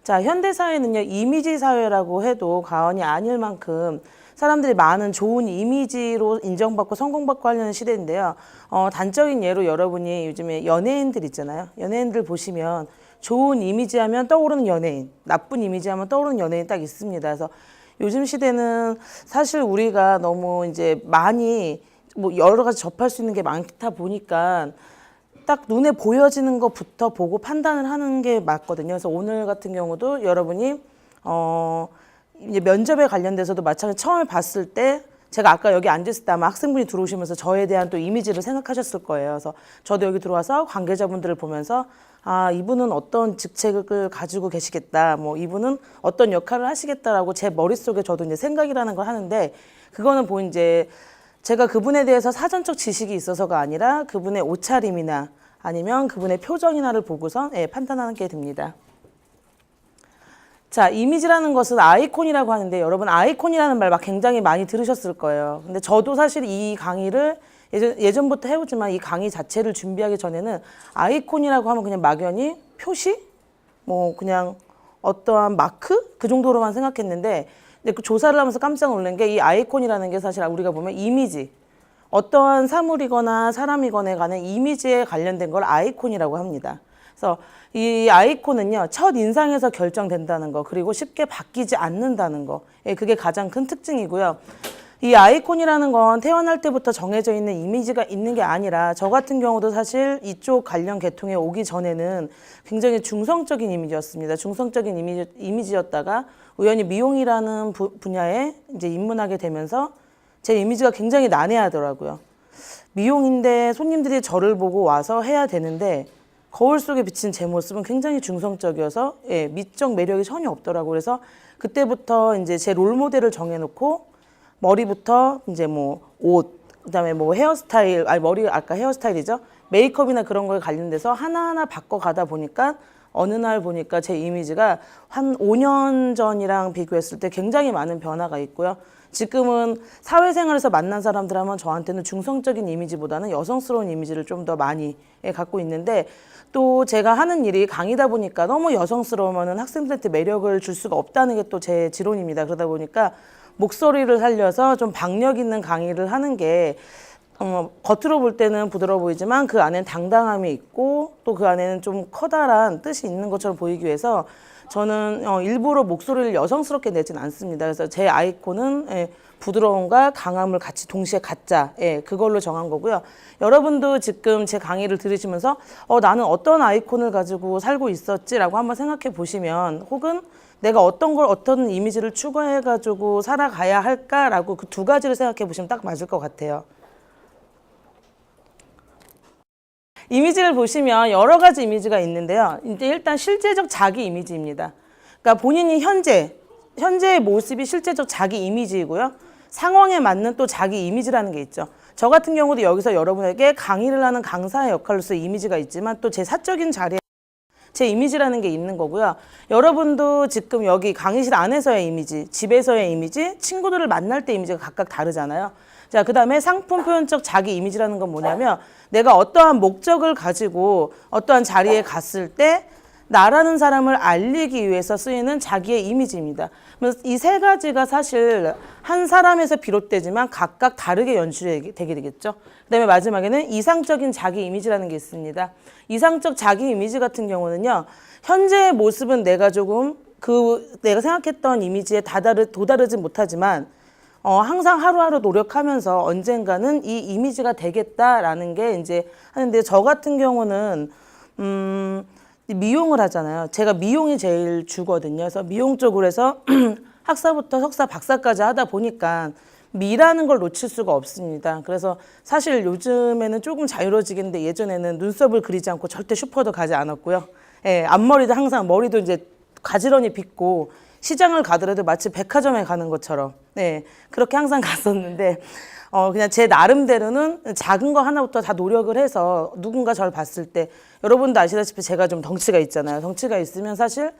자, 현대사회는요, 이미지 사회라고 해도 과언이 아닐 만큼 사람들이 많은 좋은 이미지로 인정받고 성공받고 하려는 시대인데요. 단적인 예로 여러분이 요즘에 연예인들 있잖아요. 연예인들 보시면 좋은 이미지 하면 떠오르는 연예인, 나쁜 이미지 하면 떠오르는 연예인 딱 있습니다. 그래서 요즘 시대는 사실 우리가 너무 이제 많이 뭐 여러 가지 접할 수 있는 게 많다 보니까 딱 눈에 보여지는 것부터 보고 판단을 하는 게 맞거든요. 그래서 오늘 같은 경우도 여러분이 이제 면접에 관련돼서도 마찬가지 처음에 봤을 때 제가 아까 여기 앉았을 때 아마 학생분이 들어오시면서 저에 대한 또 이미지를 생각하셨을 거예요. 그래서 저도 여기 들어와서 관계자분들을 보면서 아, 이분은 어떤 직책을 가지고 계시겠다. 뭐 이분은 어떤 역할을 하시겠다라고 제 머릿속에 저도 이제 생각이라는 걸 하는데 그거는 이제 제가 그분에 대해서 사전적 지식이 있어서가 아니라 그분의 옷차림이나 아니면 그분의 표정이나를 보고서 판단하는 게 됩니다. 자, 이미지라는 것은 아이콘이라고 하는데 여러분 아이콘이라는 말 막 굉장히 많이 들으셨을 거예요. 근데 저도 사실 이 강의를 예전부터 해오지만 이 강의 자체를 준비하기 전에는 아이콘이라고 하면 그냥 막연히 표시? 뭐 그냥 어떠한 마크? 그 정도로만 생각했는데 근데 그 조사를 하면서 깜짝 놀란 게 이 아이콘이라는 게 사실 우리가 보면 이미지 어떠한 사물이거나 사람이거나에 관한 이미지에 관련된 걸 아이콘이라고 합니다. 그래서 이 아이콘은요, 첫 인상에서 결정된다는 거, 그리고 쉽게 바뀌지 않는다는 거, 그게 가장 큰 특징이고요. 이 아이콘이라는 건 태어날 때부터 정해져 있는 이미지가 있는 게 아니라 저 같은 경우도 사실 이쪽 관련 계통에 오기 전에는 굉장히 중성적인 이미지였습니다. 중성적인 이미지였다가 우연히 미용이라는 분야에 이제 입문하게 되면서 제 이미지가 굉장히 난해하더라고요. 미용인데 손님들이 저를 보고 와서 해야 되는데 거울 속에 비친 제 모습은 굉장히 중성적이어서 미적 매력이 전혀 없더라고요. 그래서 그때부터 이제 제 롤 모델을 정해놓고 머리부터 이제 뭐 옷, 그다음에 뭐 헤어스타일, 머리 아까 헤어스타일이죠. 메이크업이나 그런 거에 관련돼서 하나하나 바꿔가다 보니까 어느 날 보니까 제 이미지가 한 5년 전이랑 비교했을 때 굉장히 많은 변화가 있고요. 지금은 사회생활에서 만난 사람들 하면 저한테는 중성적인 이미지보다는 여성스러운 이미지를 좀 더 많이 갖고 있는데 또 제가 하는 일이 강의다 보니까 너무 여성스러우면 학생들한테 매력을 줄 수가 없다는 게 또 제 지론입니다. 그러다 보니까 목소리를 살려서 좀 박력 있는 강의를 하는 게 겉으로 볼 때는 부드러워 보이지만 그 안에는 당당함이 있고 또 그 안에는 좀 커다란 뜻이 있는 것처럼 보이기 위해서 저는 일부러 목소리를 여성스럽게 내진 않습니다. 그래서 제 아이콘은 부드러움과 강함을 같이 동시에 갖자. 그걸로 정한 거고요. 여러분도 지금 제 강의를 들으시면서 나는 어떤 아이콘을 가지고 살고 있었지라고 한번 생각해 보시면 혹은 내가 어떤 이미지를 추구해가지고 살아가야 할까라고 그 두 가지를 생각해 보시면 딱 맞을 것 같아요. 이미지를 보시면 여러 가지 이미지가 있는데요. 이제 일단 실제적 자기 이미지입니다. 그러니까 본인이 현재의 모습이 실제적 자기 이미지이고요. 상황에 맞는 또 자기 이미지라는 게 있죠. 저 같은 경우도 여기서 여러분에게 강의를 하는 강사의 역할로서 이미지가 있지만 또 제 사적인 자리에 제 이미지라는 게 있는 거고요. 여러분도 지금 여기 강의실 안에서의 이미지, 집에서의 이미지, 친구들을 만날 때 이미지가 각각 다르잖아요. 자, 그 다음에 상품 표현적 자기 이미지라는 건 뭐냐면 내가 어떠한 목적을 가지고 어떠한 자리에 갔을 때 나라는 사람을 알리기 위해서 쓰이는 자기의 이미지입니다. 그래서 이 세 가지가 사실 한 사람에서 비롯되지만 각각 다르게 연출이 되게 되겠죠. 그 다음에 마지막에는 이상적인 자기 이미지라는 게 있습니다. 이상적 자기 이미지 같은 경우는요. 현재의 모습은 내가 조금 내가 생각했던 이미지에 도달하지 못하지만 항상 하루하루 노력하면서 언젠가는 이 이미지가 되겠다라는 게 이제 하는데 저 같은 경우는 미용을 하잖아요. 제가 미용이 제일 주거든요. 그래서 미용 쪽으로 해서 학사부터 석사, 박사까지 하다 보니까 미라는 걸 놓칠 수가 없습니다. 그래서 사실 요즘에는 조금 자유로워지겠는데 예전에는 눈썹을 그리지 않고 절대 슈퍼도 가지 않았고요. 앞머리도 항상 머리도 이제 가지런히 빗고 시장을 가더라도 마치 백화점에 가는 것처럼 그렇게 항상 갔었는데 그냥 제 나름대로는 작은 거 하나부터 다 노력을 해서 누군가 저를 봤을 때 여러분도 아시다시피 제가 좀 덩치가 있잖아요. 덩치가 있으면 사실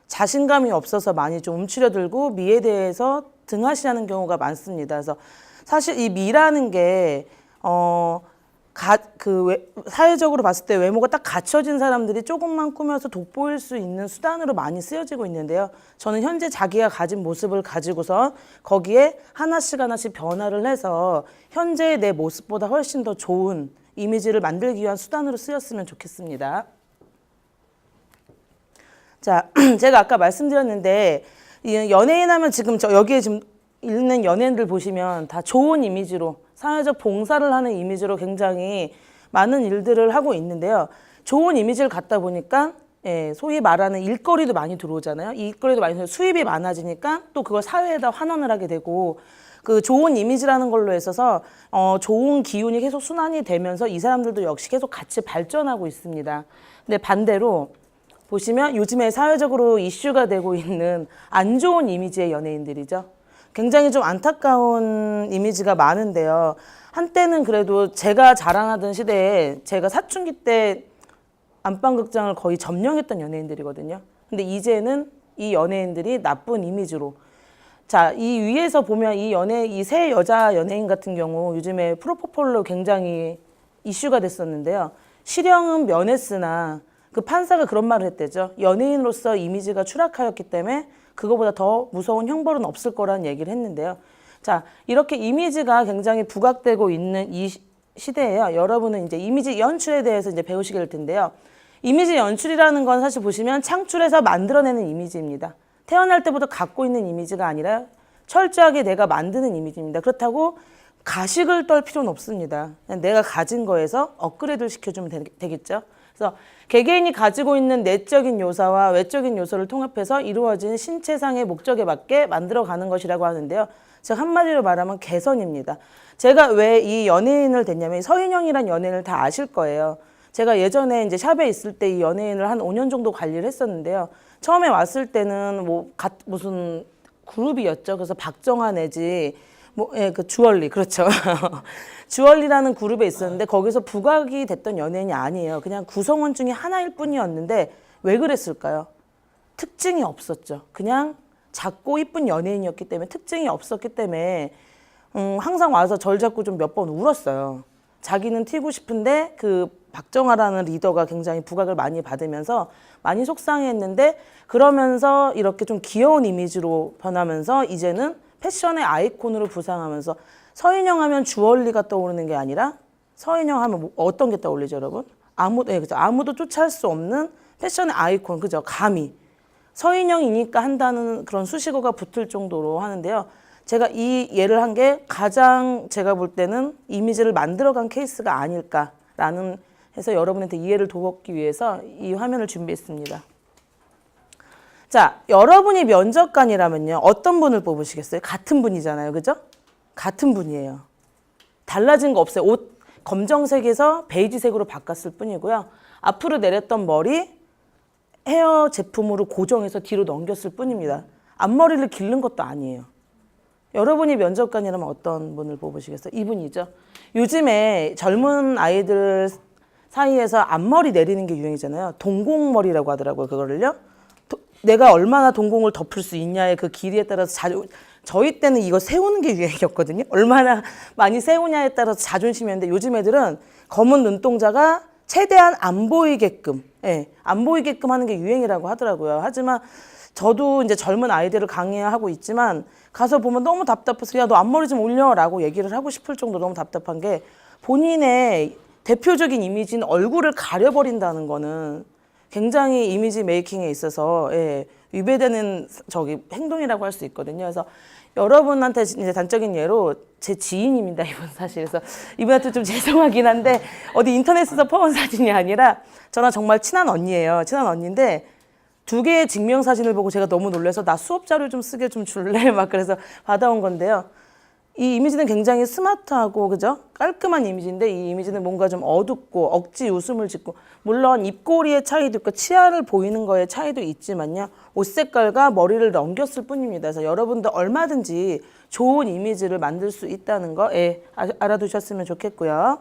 자신감이 없어서 많이 좀 움츠려들고 미에 대해서 등하시하는 경우가 많습니다. 그래서 사실 이 미라는 게 사회적으로 봤을 때 외모가 딱 갖춰진 사람들이 조금만 꾸며서 돋보일 수 있는 수단으로 많이 쓰여지고 있는데요. 저는 현재 자기가 가진 모습을 가지고서 거기에 하나씩 하나씩 변화를 해서 현재의 내 모습보다 훨씬 더 좋은 이미지를 만들기 위한 수단으로 쓰였으면 좋겠습니다. 자, 제가 아까 말씀드렸는데 연예인 하면 지금 여기에 지금 있는 연예인들 보시면 다 좋은 이미지로 사회적 봉사를 하는 이미지로 굉장히 많은 일들을 하고 있는데요. 좋은 이미지를 갖다 보니까 소위 말하는 일거리도 많이 들어오잖아요. 이 일거리도 많이 들어오면 수입이 많아지니까 또 그걸 사회에다 환원을 하게 되고 그 좋은 이미지라는 걸로 있어서 좋은 기운이 계속 순환이 되면서 이 사람들도 역시 계속 같이 발전하고 있습니다. 근데 반대로 보시면 요즘에 사회적으로 이슈가 되고 있는 안 좋은 이미지의 연예인들이죠. 굉장히 좀 안타까운 이미지가 많은데요. 한때는 그래도 제가 자라나던 시대에 제가 사춘기 때 안방극장을 거의 점령했던 연예인들이거든요. 근데 이제는 이 연예인들이 나쁜 이미지로 자, 이 위에서 보면 이 세 여자 연예인 같은 경우 요즘에 프로포폴로 굉장히 이슈가 됐었는데요. 실형은 면했으나 그 판사가 그런 말을 했대죠. 연예인으로서 이미지가 추락하였기 때문에 그거보다 더 무서운 형벌은 없을 거라는 얘기를 했는데요. 자, 이렇게 이미지가 굉장히 부각되고 있는 이 시대에요. 여러분은 이제 이미지 연출에 대해서 이제 배우시게 될 텐데요. 이미지 연출이라는 건 사실 보시면 창출해서 만들어내는 이미지입니다. 태어날 때부터 갖고 있는 이미지가 아니라 철저하게 내가 만드는 이미지입니다. 그렇다고 가식을 떨 필요는 없습니다. 그냥 내가 가진 거에서 업그레이드를 시켜주면 되겠죠. 그래서 개개인이 가지고 있는 내적인 요소와 외적인 요소를 통합해서 이루어진 신체상의 목적에 맞게 만들어가는 것이라고 하는데요. 즉 한마디로 말하면 개선입니다. 제가 왜 이 연예인을 됐냐면 서인영이란 연예인을 다 아실 거예요. 제가 예전에 이제 샵에 있을 때 이 연예인을 한 5년 정도 관리를 했었는데요. 처음에 왔을 때는 무슨 그룹이었죠. 그래서 박정아 내지 그 주얼리, 그렇죠. 주얼리라는 그룹에 있었는데 거기서 부각이 됐던 연예인이 아니에요. 그냥 구성원 중에 하나일 뿐이었는데 왜 그랬을까요? 특징이 없었죠. 그냥 작고 이쁜 연예인이었기 때문에 특징이 없었기 때문에 항상 와서 절 잡고 좀 몇 번 울었어요. 자기는 튀고 싶은데 그 박정아라는 리더가 굉장히 부각을 많이 받으면서 많이 속상해했는데 그러면서 이렇게 좀 귀여운 이미지로 변하면서 이제는 패션의 아이콘으로 부상하면서 서인영 하면 주얼리가 떠오르는 게 아니라 서인영 하면 어떤 게 떠올리죠, 여러분? 그죠. 아무도 쫓아할 수 없는 패션의 아이콘, 그죠? 감히. 서인영이니까 한다는 그런 수식어가 붙을 정도로 하는데요. 제가 이 예를 한 게 가장 제가 볼 때는 이미지를 만들어간 케이스가 아닐까라는 해서 여러분한테 이해를 돕기 위해서 이 화면을 준비했습니다. 자, 여러분이 면접관이라면요. 어떤 분을 뽑으시겠어요? 같은 분이잖아요. 그죠? 같은 분이에요. 달라진 거 없어요. 옷 검정색에서 베이지색으로 바꿨을 뿐이고요. 앞으로 내렸던 머리 헤어 제품으로 고정해서 뒤로 넘겼을 뿐입니다. 앞머리를 기른 것도 아니에요. 여러분이 면접관이라면 어떤 분을 뽑으시겠어요? 이분이죠. 요즘에 젊은 아이들 사이에서 앞머리 내리는 게 유행이잖아요. 동공머리라고 하더라고요. 그거를요. 내가 얼마나 동공을 덮을 수 있냐의 그 길이에 따라서 저희 때는 이거 세우는 게 유행이었거든요. 얼마나 많이 세우냐에 따라서 자존심이었는데 요즘 애들은 검은 눈동자가 최대한 안 보이게끔, 안 보이게끔 하는 게 유행이라고 하더라고요. 하지만 저도 이제 젊은 아이들을 강의하고 있지만 가서 보면 너무 답답해서 야, 너 앞머리 좀 올려라고 얘기를 하고 싶을 정도로 너무 답답한 게 본인의 대표적인 이미지인 얼굴을 가려버린다는 거는 굉장히 이미지 메이킹에 있어서 위배되는 행동이라고 할 수 있거든요. 그래서 여러분한테 이제 단적인 예로 제 지인입니다, 이분 사실. 그래서 이분한테 좀 죄송하긴 한데 어디 인터넷에서 퍼온 사진이 아니라 저랑 정말 친한 언니예요. 친한 언니인데 2개의 증명사진을 보고 제가 너무 놀라서 나 수업 자료 좀 쓰게 좀 줄래? 막 그래서 받아온 건데요. 이 이미지는 굉장히 스마트하고 그죠? 깔끔한 이미지인데 이 이미지는 뭔가 좀 어둡고 억지 웃음을 짓고 물론 입꼬리의 차이도 있고 치아를 보이는 거에 차이도 있지만요. 옷 색깔과 머리를 넘겼을 뿐입니다. 그래서 여러분도 얼마든지 좋은 이미지를 만들 수 있다는 거 알아두셨으면 좋겠고요.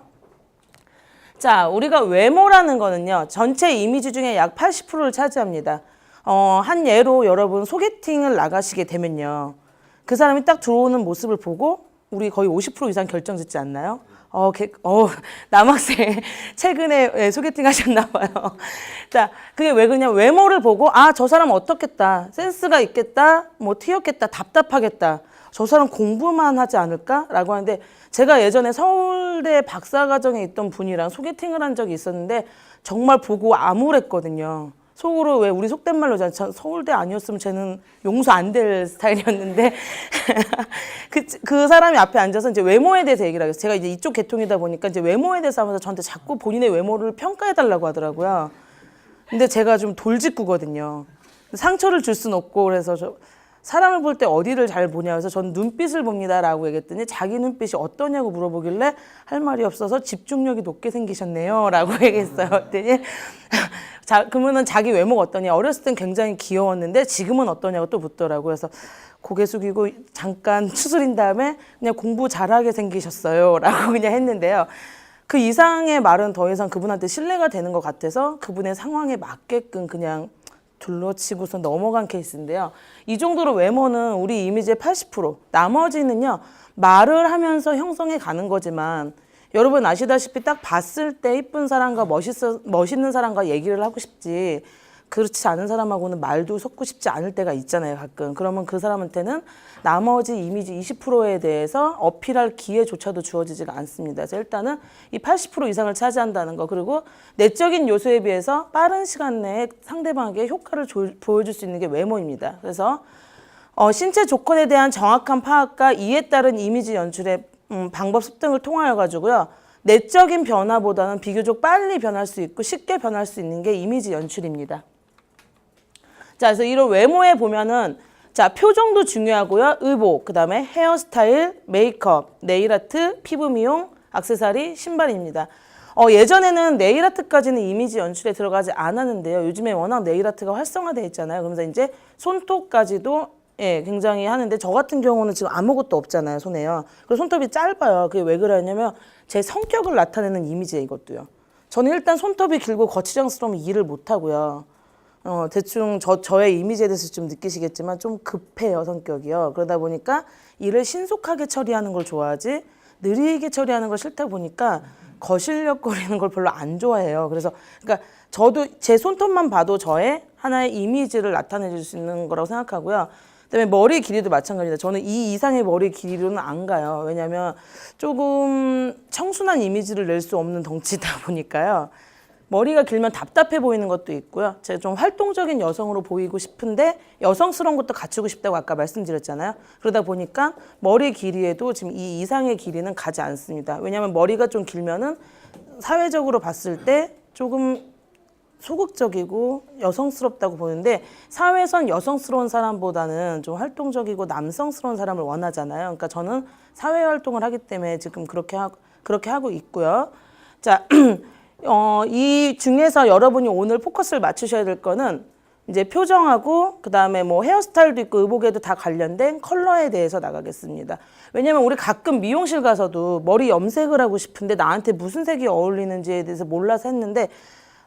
자, 우리가 외모라는 거는요. 전체 이미지 중에 약 80%를 차지합니다. 한 예로 여러분 소개팅을 나가시게 되면요. 그 사람이 딱 들어오는 모습을 보고 우리 거의 50% 이상 결정 짓지 않나요? 남학생 최근에 소개팅 하셨나 봐요. 자, 그게 왜 그러냐면 외모를 보고 아, 저 사람 어떻겠다. 센스가 있겠다. 뭐 튀었겠다. 답답하겠다. 저 사람 공부만 하지 않을까라고 하는데 제가 예전에 서울대 박사과정에 있던 분이랑 소개팅을 한 적이 있었는데 정말 보고 암울했거든요. 속으로 왜 우리 속된 말로 서울대 아니었으면 쟤는 용서 안 될 스타일이었는데 그 사람이 앞에 앉아서 이제 외모에 대해서 얘기를 하겠어요. 제가 이제 이쪽 계통이다 보니까 이제 외모에 대해서 하면서 저한테 자꾸 본인의 외모를 평가해 달라고 하더라고요. 근데 제가 좀 돌직구거든요. 상처를 줄 순 없고 그래서 사람을 볼 때 어디를 잘 보냐 그래서 전 눈빛을 봅니다라고 얘기했더니 자기 눈빛이 어떠냐고 물어보길래 할 말이 없어서 집중력이 높게 생기셨네요라고 얘기했어요. 그랬더니 그러면은 자기 외모가 어떠냐 어렸을 땐 굉장히 귀여웠는데 지금은 어떠냐고 또 묻더라고요. 그래서 고개 숙이고 잠깐 추스린 다음에 그냥 공부 잘하게 생기셨어요라고 그냥 했는데요. 그 이상의 말은 더 이상 그분한테 신뢰가 되는 것 같아서 그분의 상황에 맞게끔 그냥 둘러치고서 넘어간 케이스인데요. 이 정도로 외모는 우리 이미지의 80%, 나머지는요 말을 하면서 형성해 가는 거지만 여러분 아시다시피 딱 봤을 때 이쁜 사람과 멋있는 사람과 얘기를 하고 싶지 그렇지 않은 사람하고는 말도 섞고 싶지 않을 때가 있잖아요, 가끔. 그러면 그 사람한테는 나머지 이미지 20%에 대해서 어필할 기회조차도 주어지지가 않습니다. 그래서 일단은 이 80% 이상을 차지한다는 거, 그리고 내적인 요소에 비해서 빠른 시간 내에 상대방에게 효과를 보여줄 수 있는 게 외모입니다. 그래서 신체 조건에 대한 정확한 파악과 이에 따른 이미지 연출의 방법 습득을 통하여 가지고요. 내적인 변화보다는 비교적 빨리 변할 수 있고 쉽게 변할 수 있는 게 이미지 연출입니다. 자, 그래서 이런 외모에 보면은 자, 표정도 중요하고요. 의복, 그다음에 헤어스타일, 메이크업, 네일아트, 피부 미용, 액세서리, 신발입니다. 예전에는 네일아트까지는 이미지 연출에 들어가지 않았는데요. 요즘에 워낙 네일아트가 활성화되어 있잖아요. 그러면서 이제 손톱까지도 굉장히 하는데 저 같은 경우는 지금 아무것도 없잖아요, 손에요. 그리고 손톱이 짧아요. 그게 왜 그러냐면 제 성격을 나타내는 이미지예요, 이것도요. 저는 일단 손톱이 길고 거치장스러우면 일을 못 하고요. 대충 저의 이미지에 대해서 좀 느끼시겠지만 좀 급해요, 성격이요. 그러다 보니까 일을 신속하게 처리하는 걸 좋아하지 느리게 처리하는 걸 싫다 보니까 거실력거리는 걸 별로 안 좋아해요. 그러니까 저도 제 손톱만 봐도 저의 하나의 이미지를 나타내 줄 수 있는 거라고 생각하고요. 그다음에 머리 길이도 마찬가지입니다. 저는 이 이상의 머리 길이로는 안 가요. 왜냐하면 조금 청순한 이미지를 낼 수 없는 덩치다 보니까요. 머리가 길면 답답해 보이는 것도 있고요. 제가 좀 활동적인 여성으로 보이고 싶은데 여성스러운 것도 갖추고 싶다고 아까 말씀드렸잖아요. 그러다 보니까 머리 길이에도 지금 이 이상의 길이는 가지 않습니다. 왜냐하면 머리가 좀 길면은 사회적으로 봤을 때 조금 소극적이고 여성스럽다고 보는데 사회에선 여성스러운 사람보다는 좀 활동적이고 남성스러운 사람을 원하잖아요. 그러니까 저는 사회 활동을 하기 때문에 지금 그렇게 하고 있고요. 자, 이 중에서 여러분이 오늘 포커스를 맞추셔야 될 거는 이제 표정하고 그다음에 뭐 헤어스타일도 있고 의복에도 다 관련된 컬러에 대해서 나가겠습니다. 왜냐면 우리 가끔 미용실 가서도 머리 염색을 하고 싶은데 나한테 무슨 색이 어울리는지에 대해서 몰라서 했는데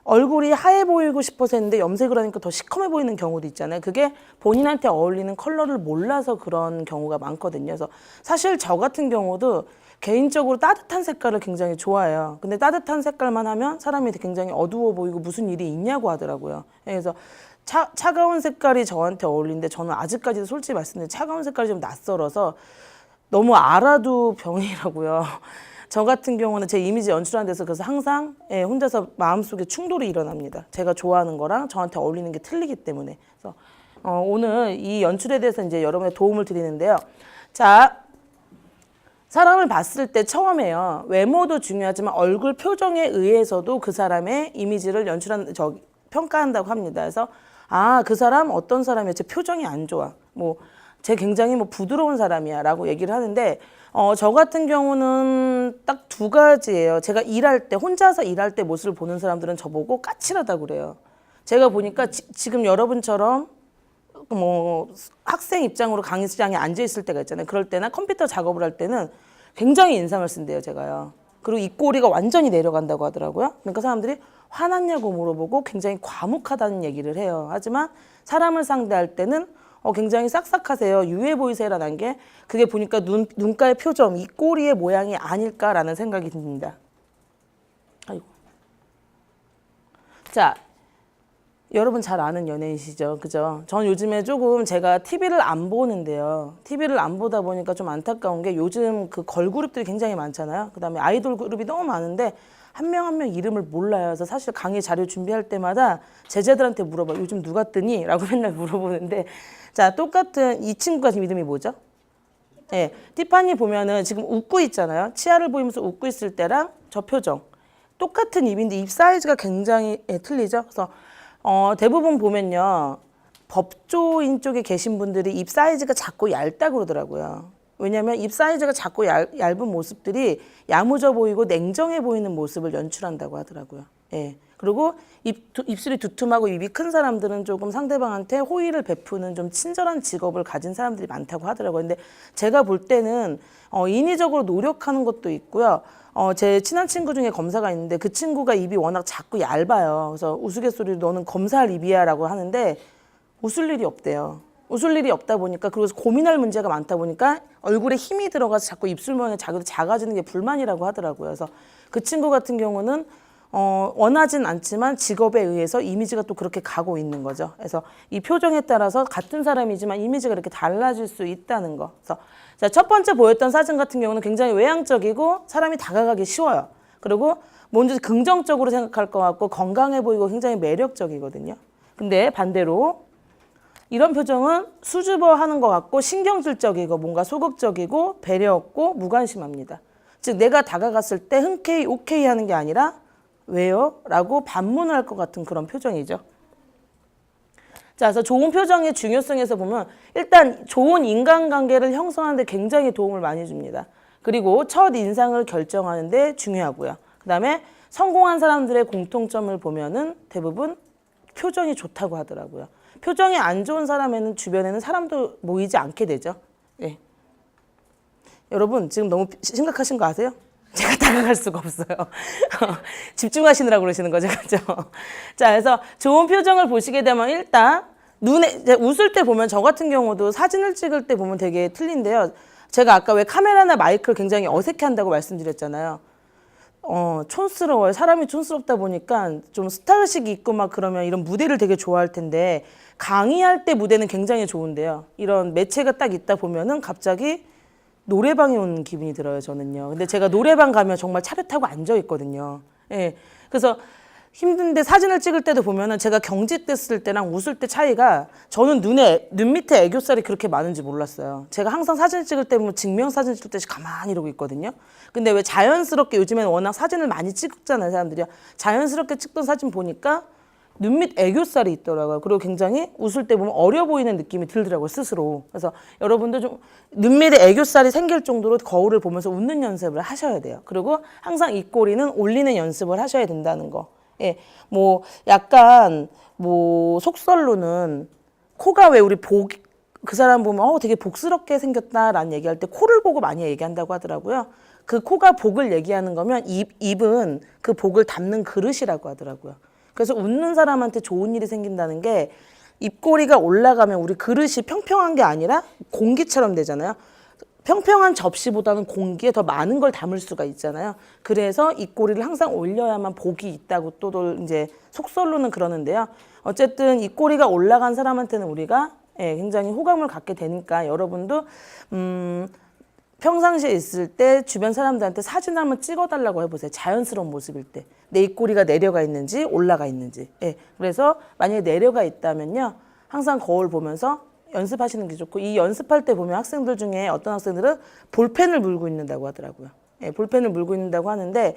얼굴이 하얘 보이고 싶어서 했는데 염색을 하니까 더 시커매 보이는 경우도 있잖아요. 그게 본인한테 어울리는 컬러를 몰라서 그런 경우가 많거든요. 그래서 사실 저 같은 경우도 개인적으로 따뜻한 색깔을 굉장히 좋아해요. 근데 따뜻한 색깔만 하면 사람이 굉장히 어두워 보이고 무슨 일이 있냐고 하더라고요. 그래서 차가운 색깔이 저한테 어울리는데 저는 아직까지도 솔직히 말씀드리면 차가운 색깔이 좀 낯설어서 너무 알아도 병이라고요. 저 같은 경우는 제 이미지 연출하는 데서 그래서 항상 혼자서 마음속에 충돌이 일어납니다. 제가 좋아하는 거랑 저한테 어울리는 게 틀리기 때문에. 그래서 오늘 이 연출에 대해서 이제 여러분의 도움을 드리는데요. 자, 사람을 봤을 때 처음에요. 외모도 중요하지만 얼굴 표정에 의해서도 그 사람의 이미지를 평가한다고 합니다. 그래서 그 사람 어떤 사람이야? 제 표정이 안 좋아. 쟤 굉장히 부드러운 사람이야라고 얘기를 하는데 저 같은 경우는 딱 두 가지예요. 제가 일할 때 혼자서 일할 때 모습을 보는 사람들은 저보고 까칠하다고 그래요. 제가 보니까 지금 여러분처럼 학생 입장으로 강의실장에 앉아 있을 때가 있잖아요. 그럴 때나 컴퓨터 작업을 할 때는 굉장히 인상을 쓴대요, 제가요. 그리고 입꼬리가 완전히 내려간다고 하더라고요. 그러니까 사람들이 화났냐고 물어보고 굉장히 과묵하다는 얘기를 해요. 하지만 사람을 상대할 때는 굉장히 싹싹하세요. 유해 보이세요라는 게 그게 보니까 눈가의 표정, 이 꼬리의 모양이 아닐까라는 생각이 듭니다. 아이고. 자, 여러분 잘 아는 연예인이시죠? 그죠? 전 요즘에 조금 제가 TV를 안 보는데요. TV를 안 보다 보니까 좀 안타까운 게 요즘 그 걸그룹들이 굉장히 많잖아요. 그 다음에 아이돌 그룹이 너무 많은데 한 명 한 명 이름을 몰라요. 그래서 사실 강의 자료 준비할 때마다 제자들한테 물어봐요. 요즘 누가 뜨니? 라고 맨날 물어보는데 자, 똑같은 이 친구가 지금 이름이 뭐죠? 네, 티파니 보면은 지금 웃고 있잖아요. 치아를 보이면서 웃고 있을 때랑 저 표정. 똑같은 입인데 입 사이즈가 굉장히 틀리죠. 그래서 대부분 보면요. 법조인 쪽에 계신 분들이 입 사이즈가 작고 얇다고 그러더라고요. 왜냐하면 입 사이즈가 작고 얇은 모습들이 야무져 보이고 냉정해 보이는 모습을 연출한다고 하더라고요. 예. 그리고 입술이 두툼하고 입이 큰 사람들은 조금 상대방한테 호의를 베푸는 좀 친절한 직업을 가진 사람들이 많다고 하더라고요. 근데 제가 볼 때는 인위적으로 노력하는 것도 있고요. 제 친한 친구 중에 검사가 있는데 그 친구가 입이 워낙 작고 얇아요. 그래서 우스갯소리로 너는 검사할 입이야 라고 하는데 웃을 일이 없대요. 웃을 일이 없다 보니까 그래서 고민할 문제가 많다 보니까 얼굴에 힘이 들어가서 자꾸 입술 모양이 작아지는 게 불만이라고 하더라고요. 그래서 그 친구 같은 경우는 원하진 않지만 직업에 의해서 이미지가 또 그렇게 가고 있는 거죠. 그래서 이 표정에 따라서 같은 사람이지만 이미지가 이렇게 달라질 수 있다는 거. 그래서 자, 첫 번째 보였던 사진 같은 경우는 굉장히 외향적이고 사람이 다가가기 쉬워요. 그리고 뭔지 긍정적으로 생각할 것 같고 건강해 보이고 굉장히 매력적이거든요. 근데 반대로 이런 표정은 수줍어하는 것 같고 신경질적이고 뭔가 소극적이고 배려 없고 무관심합니다. 즉 내가 다가갔을 때 흔쾌히 오케이 하는 게 아니라 왜요? 라고 반문할 것 같은 그런 표정이죠. 자, 그래서 좋은 표정의 중요성에서 보면 일단 좋은 인간관계를 형성하는 데 굉장히 도움을 많이 줍니다. 그리고 첫 인상을 결정하는 데 중요하고요. 그 다음에 성공한 사람들의 공통점을 보면은 대부분 표정이 좋다고 하더라고요. 표정이 안 좋은 사람에는 주변에는 사람도 모이지 않게 되죠. 예. 여러분 지금 너무 심각하신 거 아세요? 제가 다가갈 수가 없어요. 집중하시느라고 그러시는 거죠, 그죠? 자, 그래서 좋은 표정을 보시게 되면 일단 눈에 웃을 때 보면 저 같은 경우도 사진을 찍을 때 보면 되게 틀린데요. 제가 아까 왜 카메라나 마이크를 굉장히 어색해한다고 말씀드렸잖아요. 촌스러워요. 사람이 촌스럽다 보니까 좀 스타일식이 있고 막 그러면 이런 무대를 되게 좋아할 텐데 강의할 때 무대는 굉장히 좋은데요. 이런 매체가 딱 있다 보면은 갑자기 노래방에 온 기분이 들어요, 저는요. 근데 제가 노래방 가면 정말 차렷하고 앉아 있거든요. 예. 그래서 힘든데 사진을 찍을 때도 보면은 제가 경직됐을 때랑 웃을 때 차이가 저는 눈 밑에 애교살이 그렇게 많은지 몰랐어요. 제가 항상 사진 찍을 때 보면 증명사진 찍을 때 가만히 이러고 있거든요. 근데 왜 자연스럽게 요즘에는 워낙 사진을 많이 찍잖아요, 사람들이. 자연스럽게 찍던 사진 보니까 눈 밑 애교살이 있더라고요. 그리고 굉장히 웃을 때 보면 어려 보이는 느낌이 들더라고요, 스스로. 그래서 여러분도 좀 눈 밑에 애교살이 생길 정도로 거울을 보면서 웃는 연습을 하셔야 돼요. 그리고 항상 입꼬리는 올리는 연습을 하셔야 된다는 거. 예, 뭐 약간 뭐 속설로는 코가 왜 우리 그 사람 보면 되게 복스럽게 생겼다라는 얘기할 때 코를 보고 많이 얘기한다고 하더라고요. 그 코가 복을 얘기하는 거면 입은 그 복을 담는 그릇이라고 하더라고요. 그래서 웃는 사람한테 좋은 일이 생긴다는 게 입꼬리가 올라가면 우리 그릇이 평평한 게 아니라 공기처럼 되잖아요. 평평한 접시보다는 공기에 더 많은 걸 담을 수가 있잖아요. 그래서 입꼬리를 항상 올려야만 복이 있다고 또 이제 속설로는 그러는데요. 어쨌든 입꼬리가 올라간 사람한테는 우리가 굉장히 호감을 갖게 되니까 여러분도 평상시에 있을 때 주변 사람들한테 사진 한번 찍어달라고 해보세요. 자연스러운 모습일 때. 내 입꼬리가 내려가 있는지 올라가 있는지. 예. 그래서 만약에 내려가 있다면요. 항상 거울 보면서 연습하시는 게 좋고 이 연습할 때 보면 학생들 중에 어떤 학생들은 볼펜을 물고 있는다고 하더라고요. 예, 볼펜을 물고 있는다고 하는데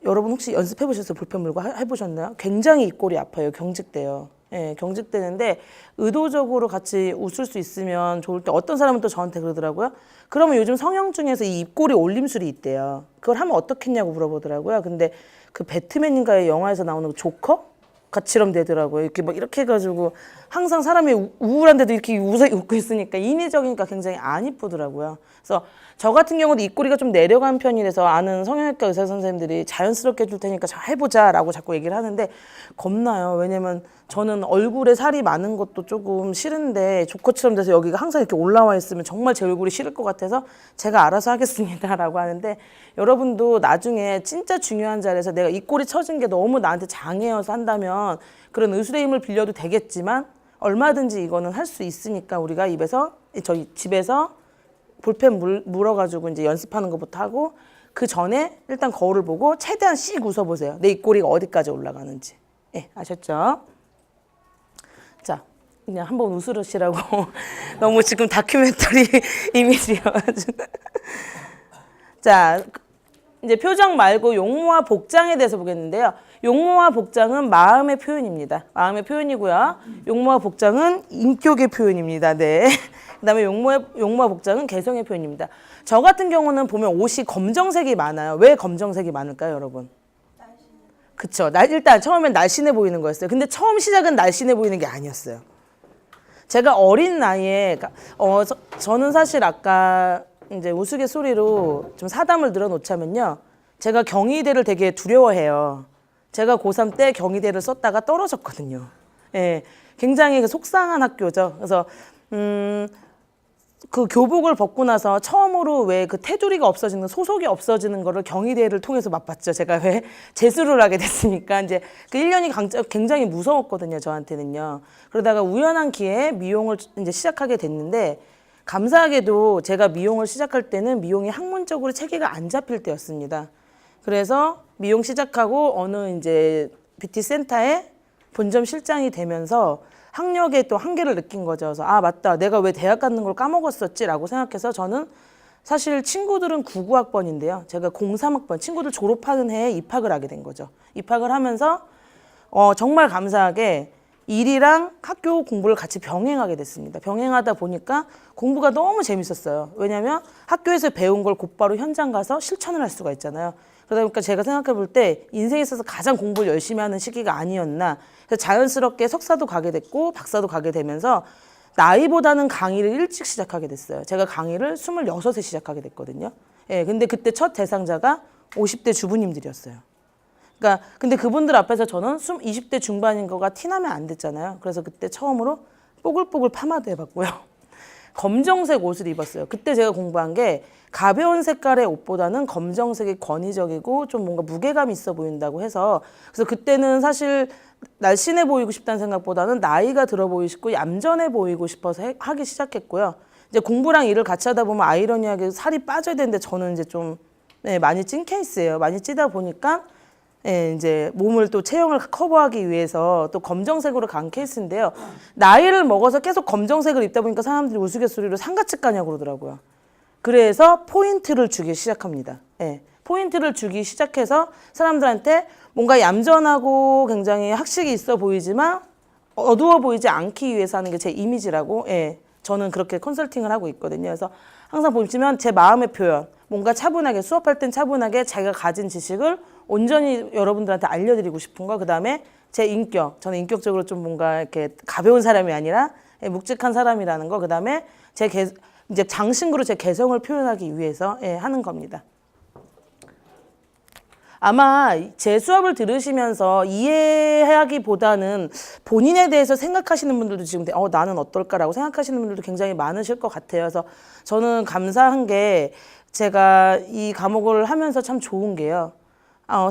여러분 혹시 연습해 보셨어요? 볼펜 물고 해보셨나요? 굉장히 입꼬리 아파요. 경직돼요. 예, 경직되는데 의도적으로 같이 웃을 수 있으면 좋을 때 어떤 사람은 또 저한테 그러더라고요. 그러면 요즘 성형 중에서 이 입꼬리 올림술이 있대요. 그걸 하면 어떻겠냐고 물어보더라고요. 근데 그 배트맨인가의 영화에서 나오는 조커? 같이럼 되더라고요. 이렇게 막 이렇게 해가지고 항상 사람이 우울한데도 이렇게 웃고 있으니까 인위적이니까 굉장히 안 이쁘더라고요. 그래서 저 같은 경우도 입꼬리가 좀 내려간 편이라서 아는 성형외과 의사 선생님들이 자연스럽게 해줄 테니까 잘 해보자라고 자꾸 얘기를 하는데 겁나요. 왜냐면 저는 얼굴에 살이 많은 것도 조금 싫은데 조커처럼 돼서 여기가 항상 이렇게 올라와 있으면 정말 제 얼굴이 싫을 것 같아서 제가 알아서 하겠습니다라고 하는데, 여러분도 나중에 진짜 중요한 자리에서 내가 입꼬리 처진 게 너무 나한테 장애여서 한다면 그런 의술의 힘을 빌려도 되겠지만 얼마든지 이거는 할 수 있으니까 우리가 저희 집에서 볼펜 물어가지고 이제 연습하는 것부터 하고, 그 전에 일단 거울을 보고 최대한 씩 웃어보세요. 내 입꼬리가 어디까지 올라가는지. 예, 아셨죠? 자, 그냥 한번 웃으시라고. 너무 지금 다큐멘터리 이미지여가지고. 자, 이제 표정 말고 용모와 복장에 대해서 보겠는데요. 용모와 복장은 마음의 표현입니다. 마음의 표현이고요. 용모와 복장은 인격의 표현입니다. 네. 그다음에 용모와 복장은 개성의 표현입니다. 저 같은 경우는 보면 옷이 검정색이 많아요. 왜 검정색이 많을까요, 여러분? 그쵸. 일단 처음엔 날씬해 보이는 거였어요. 근데 처음 시작은 날씬해 보이는 게 아니었어요. 제가 어린 나이에, 저는 사실 아까 이제 우스갯소리로 좀 사담을 늘어놓자면요. 제가 경희대를 되게 두려워해요. 제가 고3 때 경희대를 썼다가 떨어졌거든요. 예, 굉장히 속상한 학교죠. 그래서, 그 교복을 벗고 나서 처음으로 왜 그 테두리가 없어지는, 소속이 없어지는 거를 경희대를 통해서 맛봤죠. 제가 왜 재수를 하게 됐으니까. 이제 그 1년이 굉장히 무서웠거든요, 저한테는요. 그러다가 우연한 기회에 미용을 이제 시작하게 됐는데, 감사하게도 제가 미용을 시작할 때는 미용이 학문적으로 체계가 안 잡힐 때였습니다. 그래서 미용 시작하고 어느 이제 뷰티 센터에 본점 실장이 되면서 학력에 또 한계를 느낀 거죠. 그래서 아, 맞다. 내가 왜 대학 가는 걸 까먹었었지라고 생각해서, 저는 사실 친구들은 99학번인데요. 제가 03학번, 친구들 졸업하는 해에 입학을 하게 된 거죠. 입학을 하면서 정말 감사하게 일이랑 학교 공부를 같이 병행하게 됐습니다. 병행하다 보니까 공부가 너무 재밌었어요. 왜냐하면 학교에서 배운 걸 곧바로 현장 가서 실천을 할 수가 있잖아요. 그러다 보니까 제가 생각해 볼 때 인생에 있어서 가장 공부를 열심히 하는 시기가 아니었나. 그래서 자연스럽게 석사도 가게 됐고 박사도 가게 되면서 나이보다는 강의를 일찍 시작하게 됐어요. 제가 강의를 26에 시작하게 됐거든요. 예, 근데 그때 첫 대상자가 50대 주부님들이었어요. 그러니까 근데 그분들 앞에서 저는 20대 중반인 거가 티나면 안 됐잖아요. 그래서 그때 처음으로 뽀글뽀글 파마도 해봤고요. 검정색 옷을 입었어요. 그때 제가 공부한 게 가벼운 색깔의 옷보다는 검정색이 권위적이고 좀 뭔가 무게감이 있어 보인다고 해서, 그래서 그때는 사실 날씬해 보이고 싶다는 생각보다는 나이가 들어 보이고 얌전해 보이고 싶어서 하기 시작했고요. 이제 공부랑 일을 같이 하다 보면 아이러니하게 살이 빠져야 되는데 저는 이제 좀 많이 찐 케이스예요. 많이 찌다 보니까 이제 몸을 또 체형을 커버하기 위해서 또 검정색으로 간 케이스인데요. 나이를 먹어서 계속 검정색을 입다 보니까 사람들이 우스갯소리로 상가집 가냐고 그러더라고요. 그래서 포인트를 주기 시작합니다. 예, 포인트를 주기 시작해서 사람들한테 뭔가 얌전하고 굉장히 학식이 있어 보이지만 어두워 보이지 않기 위해서 하는 게 제 이미지라고, 저는 그렇게 컨설팅을 하고 있거든요. 그래서 항상 보시면 제 마음의 표현, 뭔가 차분하게, 수업할 땐 차분하게 자기가 가진 지식을 온전히 여러분들한테 알려드리고 싶은 거. 그다음에 제 인격, 저는 인격적으로 좀 뭔가 이렇게 가벼운 사람이 아니라 묵직한 사람이라는 거. 그다음에 이제 장신구로 제 개성을 표현하기 위해서 하는 겁니다. 아마 제 수업을 들으시면서 이해하기보다는 본인에 대해서 생각하시는 분들도 지금 나는 어떨까라고 생각하시는 분들도 굉장히 많으실 것 같아요. 그래서 저는 감사한 게 제가 이 과목을 하면서 참 좋은 게요.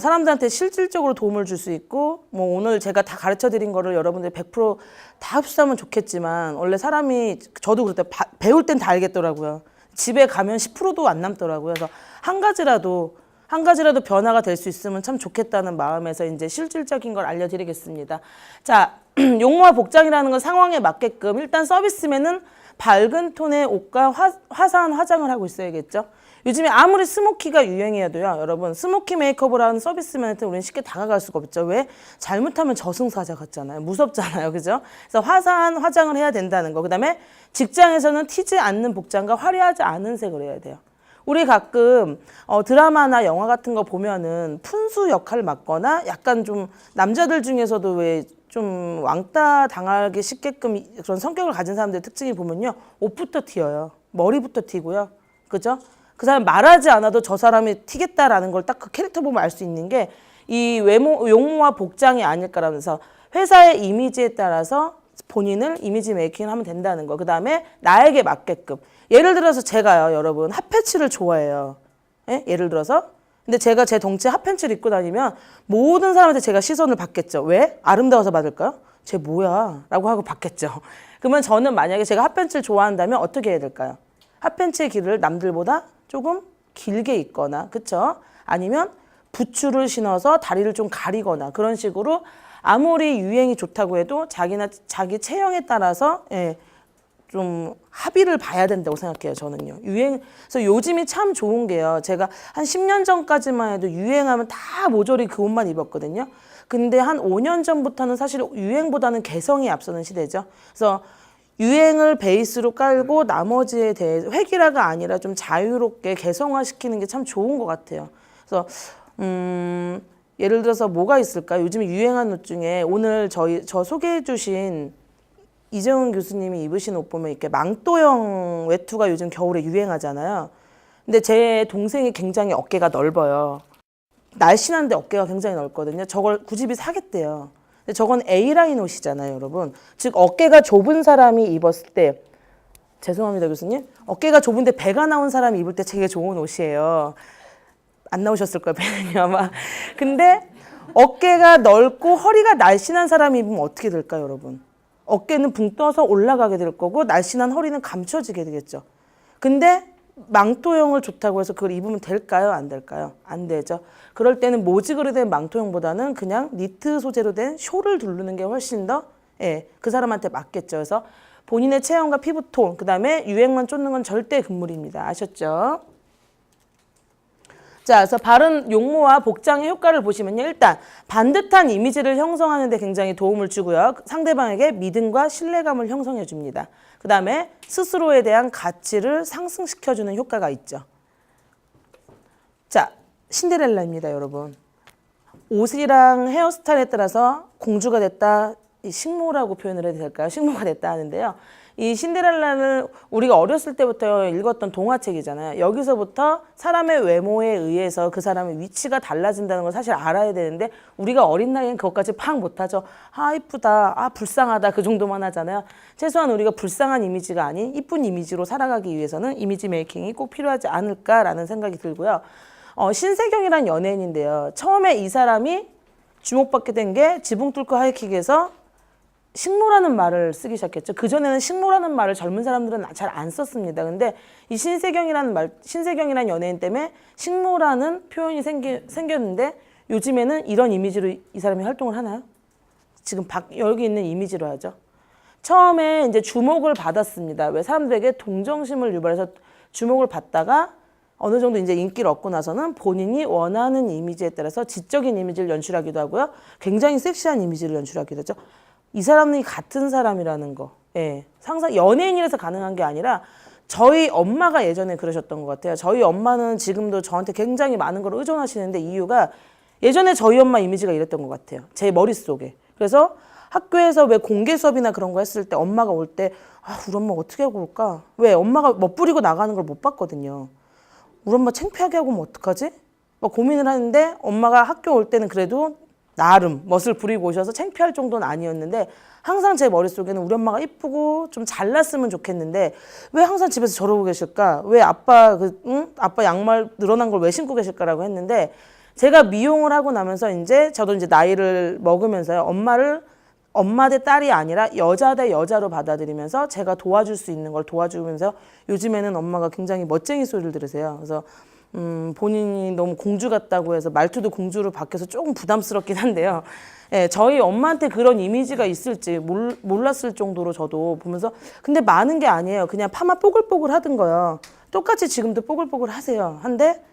사람들한테 실질적으로 도움을 줄 수 있고, 뭐 오늘 제가 다 가르쳐 드린 거를 여러분들이 100%다 흡수하면 좋겠지만, 원래 사람이, 저도 그럴 때 배울 땐 다 알겠더라고요. 집에 가면 10%도 안 남더라고요. 그래서 한 가지라도 변화가 될 수 있으면 참 좋겠다는 마음에서 이제 실질적인 걸 알려드리겠습니다. 자, 용모와 복장이라는 건 상황에 맞게끔 일단 서비스맨은 밝은 톤의 옷과 화사한 화장을 하고 있어야겠죠. 요즘에 아무리 스모키가 유행해도요, 여러분, 스모키 메이크업을 하는 서비스맨한테 우리는 쉽게 다가갈 수가 없죠. 왜? 잘못하면 저승사자 같잖아요. 무섭잖아요. 그죠? 그래서 화사한 화장을 해야 된다는 거. 그 다음에 직장에서는 튀지 않는 복장과 화려하지 않은 색을 해야 돼요. 우리 가끔 드라마나 영화 같은 거 보면은 푼수 역할을 맡거나 약간 좀 남자들 중에서도 왜 좀 왕따 당하기 쉽게끔 그런 성격을 가진 사람들의 특징이 보면요, 옷부터 튀어요. 머리부터 튀고요. 그죠? 그 사람 말하지 않아도 저 사람이 튀겠다라는 걸 딱 그 캐릭터 보면 알 수 있는 게 이 외모, 용모와 복장이 아닐까라면서 회사의 이미지에 따라서 본인을 이미지 메이킹을 하면 된다는 거. 그 다음에 나에게 맞게끔. 예를 들어서 제가요, 여러분, 핫팬츠를 좋아해요. 예? 예를 들어서. 근데 제가 제 덩치에 핫팬츠를 입고 다니면 모든 사람한테 제가 시선을 받겠죠. 왜? 아름다워서 받을까요? 쟤 뭐야? 라고 하고 받겠죠. 그러면 저는 만약에 제가 핫팬츠를 좋아한다면 어떻게 해야 될까요? 핫팬츠의 길이를 남들보다 조금 길게 입거나, 그쵸? 아니면 부츠를 신어서 다리를 좀 가리거나 그런 식으로 아무리 유행이 좋다고 해도 자기 체형에 따라서 좀 합의를 봐야 된다고 생각해요, 저는요. 그래서 요즘이 참 좋은 게요. 제가 한 10년 전까지만 해도 유행하면 다 모조리 그 옷만 입었거든요. 근데 한 5년 전부터는 사실 유행보다는 개성이 앞서는 시대죠. 그래서 유행을 베이스로 깔고 나머지에 대해 획일화가 아니라 좀 자유롭게 개성화시키는 게 참 좋은 것 같아요. 그래서 예를 들어서 뭐가 있을까? 요즘에 유행한 옷 중에 오늘 저 소개해 주신 이재훈 교수님이 입으신 옷 보면 이렇게 망토형 외투가 요즘 겨울에 유행하잖아요. 근데 제 동생이 굉장히 어깨가 넓어요. 날씬한데 어깨가 굉장히 넓거든요. 저걸 굳이 사겠대요. 근데 저건 A라인 옷이잖아요, 여러분. 즉 어깨가 좁은 사람이 입었을 때, 죄송합니다, 교수님. 어깨가 좁은데 배가 나온 사람이 입을 때 되게 좋은 옷이에요. 안 나오셨을 거예요, 배는요, 아마. 근데 어깨가 넓고 허리가 날씬한 사람이 입으면 어떻게 될까요, 여러분? 어깨는 붕 떠서 올라가게 될 거고 날씬한 허리는 감춰지게 되겠죠. 근데 망토형을 좋다고 해서 그걸 입으면 될까요? 안 될까요? 안 되죠. 그럴 때는 모직으로 된 망토형보다는 그냥 니트 소재로 된 쇼를 두르는 게 훨씬 더 그 사람한테 맞겠죠. 그래서 본인의 체형과 피부톤, 그 다음에 유행만 쫓는 건 절대 금물입니다. 아셨죠? 자, 그래서 바른 용모와 복장의 효과를 보시면요. 일단 반듯한 이미지를 형성하는 데 굉장히 도움을 주고요. 상대방에게 믿음과 신뢰감을 형성해 줍니다. 그 다음에 스스로에 대한 가치를 상승시켜주는 효과가 있죠. 자, 신데렐라입니다, 여러분. 옷이랑 헤어스타일에 따라서 공주가 됐다, 식모라고 표현을 해도 될까요? 식모가 됐다 하는데요. 이 신데렐라는 우리가 어렸을 때부터 읽었던 동화책이잖아요. 여기서부터 사람의 외모에 의해서 그 사람의 위치가 달라진다는 걸 사실 알아야 되는데 우리가 어린 나이엔 그것까지 팍 못하죠. 아 이쁘다, 아 불쌍하다 그 정도만 하잖아요. 최소한 우리가 불쌍한 이미지가 아닌 이쁜 이미지로 살아가기 위해서는 이미지 메이킹이 꼭 필요하지 않을까라는 생각이 들고요. 신세경이라는 연예인인데요. 처음에 이 사람이 주목받게 된 게 지붕 뚫고 하이킥에서 식모라는 말을 쓰기 시작했죠. 그전에는 식모라는 말을 젊은 사람들은 잘 안 썼습니다. 근데 이 신세경이라는 연예인 때문에 식모라는 표현이 생겼는데 요즘에는 이런 이미지로 이 사람이 활동을 하나요? 지금 여기 있는 이미지로 하죠. 처음에 이제 주목을 받았습니다. 왜 사람들에게 동정심을 유발해서 주목을 받다가 어느 정도 이제 인기를 얻고 나서는 본인이 원하는 이미지에 따라서 지적인 이미지를 연출하기도 하고요. 굉장히 섹시한 이미지를 연출하기도 하죠. 이 사람이 같은 사람이라는 거. 상상 연예인이라서 가능한 게 아니라 저희 엄마가 예전에 그러셨던 것 같아요. 저희 엄마는 지금도 저한테 굉장히 많은 걸 의존하시는데 이유가 예전에 저희 엄마 이미지가 이랬던 것 같아요. 제 머릿속에. 그래서 학교에서 왜 공개 수업이나 그런 거 했을 때 엄마가 올 때 우리 엄마 어떻게 하고 올까? 왜 엄마가 멋부리고 나가는 걸 못 봤거든요. 우리 엄마 창피하게 하고 오면 어떡하지? 막 고민을 하는데 엄마가 학교 올 때는 그래도 나름 멋을 부리고 오셔서 창피할 정도는 아니었는데 항상 제 머릿속에는 우리 엄마가 이쁘고 좀 잘났으면 좋겠는데 왜 항상 집에서 저러고 계실까? 왜 아빠 아빠 양말 늘어난 걸 왜 신고 계실까라고 했는데 제가 미용을 하고 나면서 저도 나이를 먹으면서요. 엄마 대 딸이 아니라 여자 대 여자로 받아들이면서 제가 도와줄 수 있는 걸 도와주면서 요즘에는 엄마가 굉장히 멋쟁이 소리를 들으세요. 그래서 본인이 너무 공주 같다고 해서 말투도 공주로 바뀌어서 조금 부담스럽긴 한데요. 저희 엄마한테 그런 이미지가 있을지 몰랐을 정도로 저도 보면서 근데 많은 게 아니에요. 그냥 파마 뽀글뽀글 하던 거요. 똑같이 지금도 뽀글뽀글 하세요. 한데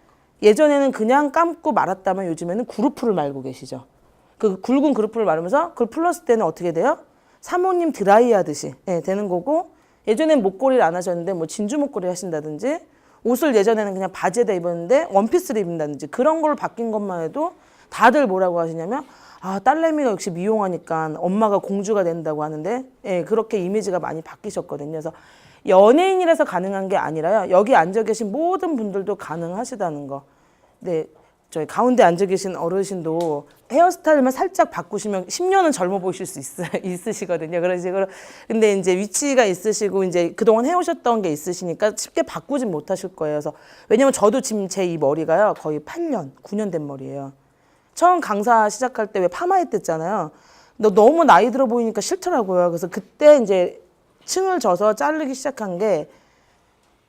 예전에는 그냥 감고 말았다면 요즘에는 그루프를 말고 계시죠. 그 굵은 그루프를 말으면서 그걸 풀렀을 때는 어떻게 돼요? 사모님 드라이 하듯이 되는 거고 예전엔 목걸이를 안 하셨는데 뭐 진주 목걸이 하신다든지 옷을 예전에는 그냥 바지에다 입었는데 원피스를 입는다든지 그런 걸 바뀐 것만 해도 다들 뭐라고 하시냐면 딸내미가 역시 미용하니까 엄마가 공주가 된다고 하는데 그렇게 이미지가 많이 바뀌셨거든요. 그래서 연예인이라서 가능한 게 아니라요. 여기 앉아 계신 모든 분들도 가능하시다는 거. 네, 저희 가운데 앉아 계신 어르신도 헤어스타일만 살짝 바꾸시면 10년은 젊어 보이실 수 있으시거든요. 그런 식으로. 근데 이제 위치가 있으시고 이제 그동안 해오셨던 게 있으시니까 쉽게 바꾸진 못하실 거예요. 그래서 왜냐면 저도 지금 제 이 머리가요. 거의 8년, 9년 된 머리예요. 처음 강사 시작할 때 왜 파마했댔잖아요. 근데 너무 나이 들어 보이니까 싫더라고요. 그래서 그때 이제 층을 져서 자르기 시작한 게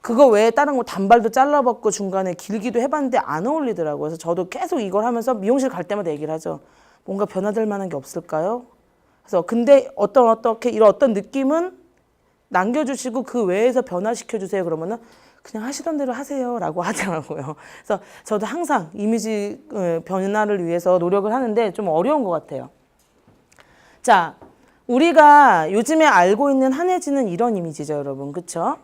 그거 외에 다른 거 단발도 잘라봤고 중간에 길기도 해봤는데 안 어울리더라고요. 그래서 저도 계속 이걸 하면서 미용실 갈 때마다 얘기를 하죠. 뭔가 변화될 만한 게 없을까요? 그래서 근데 어떻게 이런 어떤 느낌은 남겨주시고 그 외에서 변화시켜주세요. 그러면은 그냥 하시던 대로 하세요라고 하더라고요. 그래서 저도 항상 이미지 변화를 위해서 노력을 하는데 좀 어려운 것 같아요. 자, 우리가 요즘에 알고 있는 한혜진은 이런 이미지죠, 여러분. 그쵸?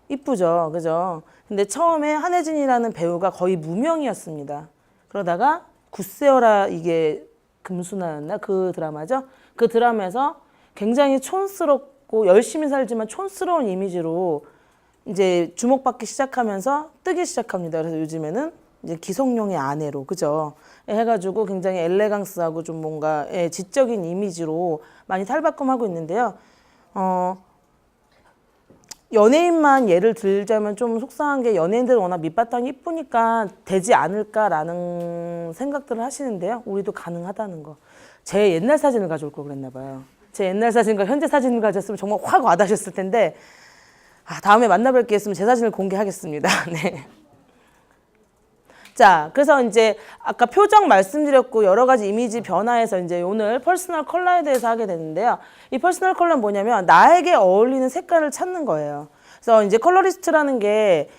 이쁘죠, 그죠? 근데 처음에 한혜진이라는 배우가 거의 무명이었습니다. 그러다가 굿세어라 이게 금수나였나? 그 드라마죠? 그 드라마에서 굉장히 촌스럽고 열심히 살지만 촌스러운 이미지로 이제 주목받기 시작하면서 뜨기 시작합니다. 그래서 요즘에는 이제 기성용의 아내로, 그죠? 해가지고 굉장히 엘레강스하고 좀 뭔가 지적인 이미지로 많이 탈바꿈하고 있는데요. 연예인만 예를 들자면 좀 속상한 게 연예인들은 워낙 밑바탕이 이쁘니까 되지 않을까라는 생각들을 하시는데요. 우리도 가능하다는 거. 제 옛날 사진을 가져올 걸 그랬나 봐요. 제 옛날 사진과 현재 사진을 가졌으면 정말 확 와닿으셨을 텐데 다음에 만나뵐 게 있으면 제 사진을 공개하겠습니다. 네. 자, 그래서 이제 아까 표정 말씀드렸고 여러 가지 이미지 변화해서 이제 오늘 퍼스널 컬러에 대해서 하게 되는데요. 이 퍼스널 컬러는 뭐냐면 나에게 어울리는 색깔을 찾는 거예요. 그래서 이제 컬러리스트라는 게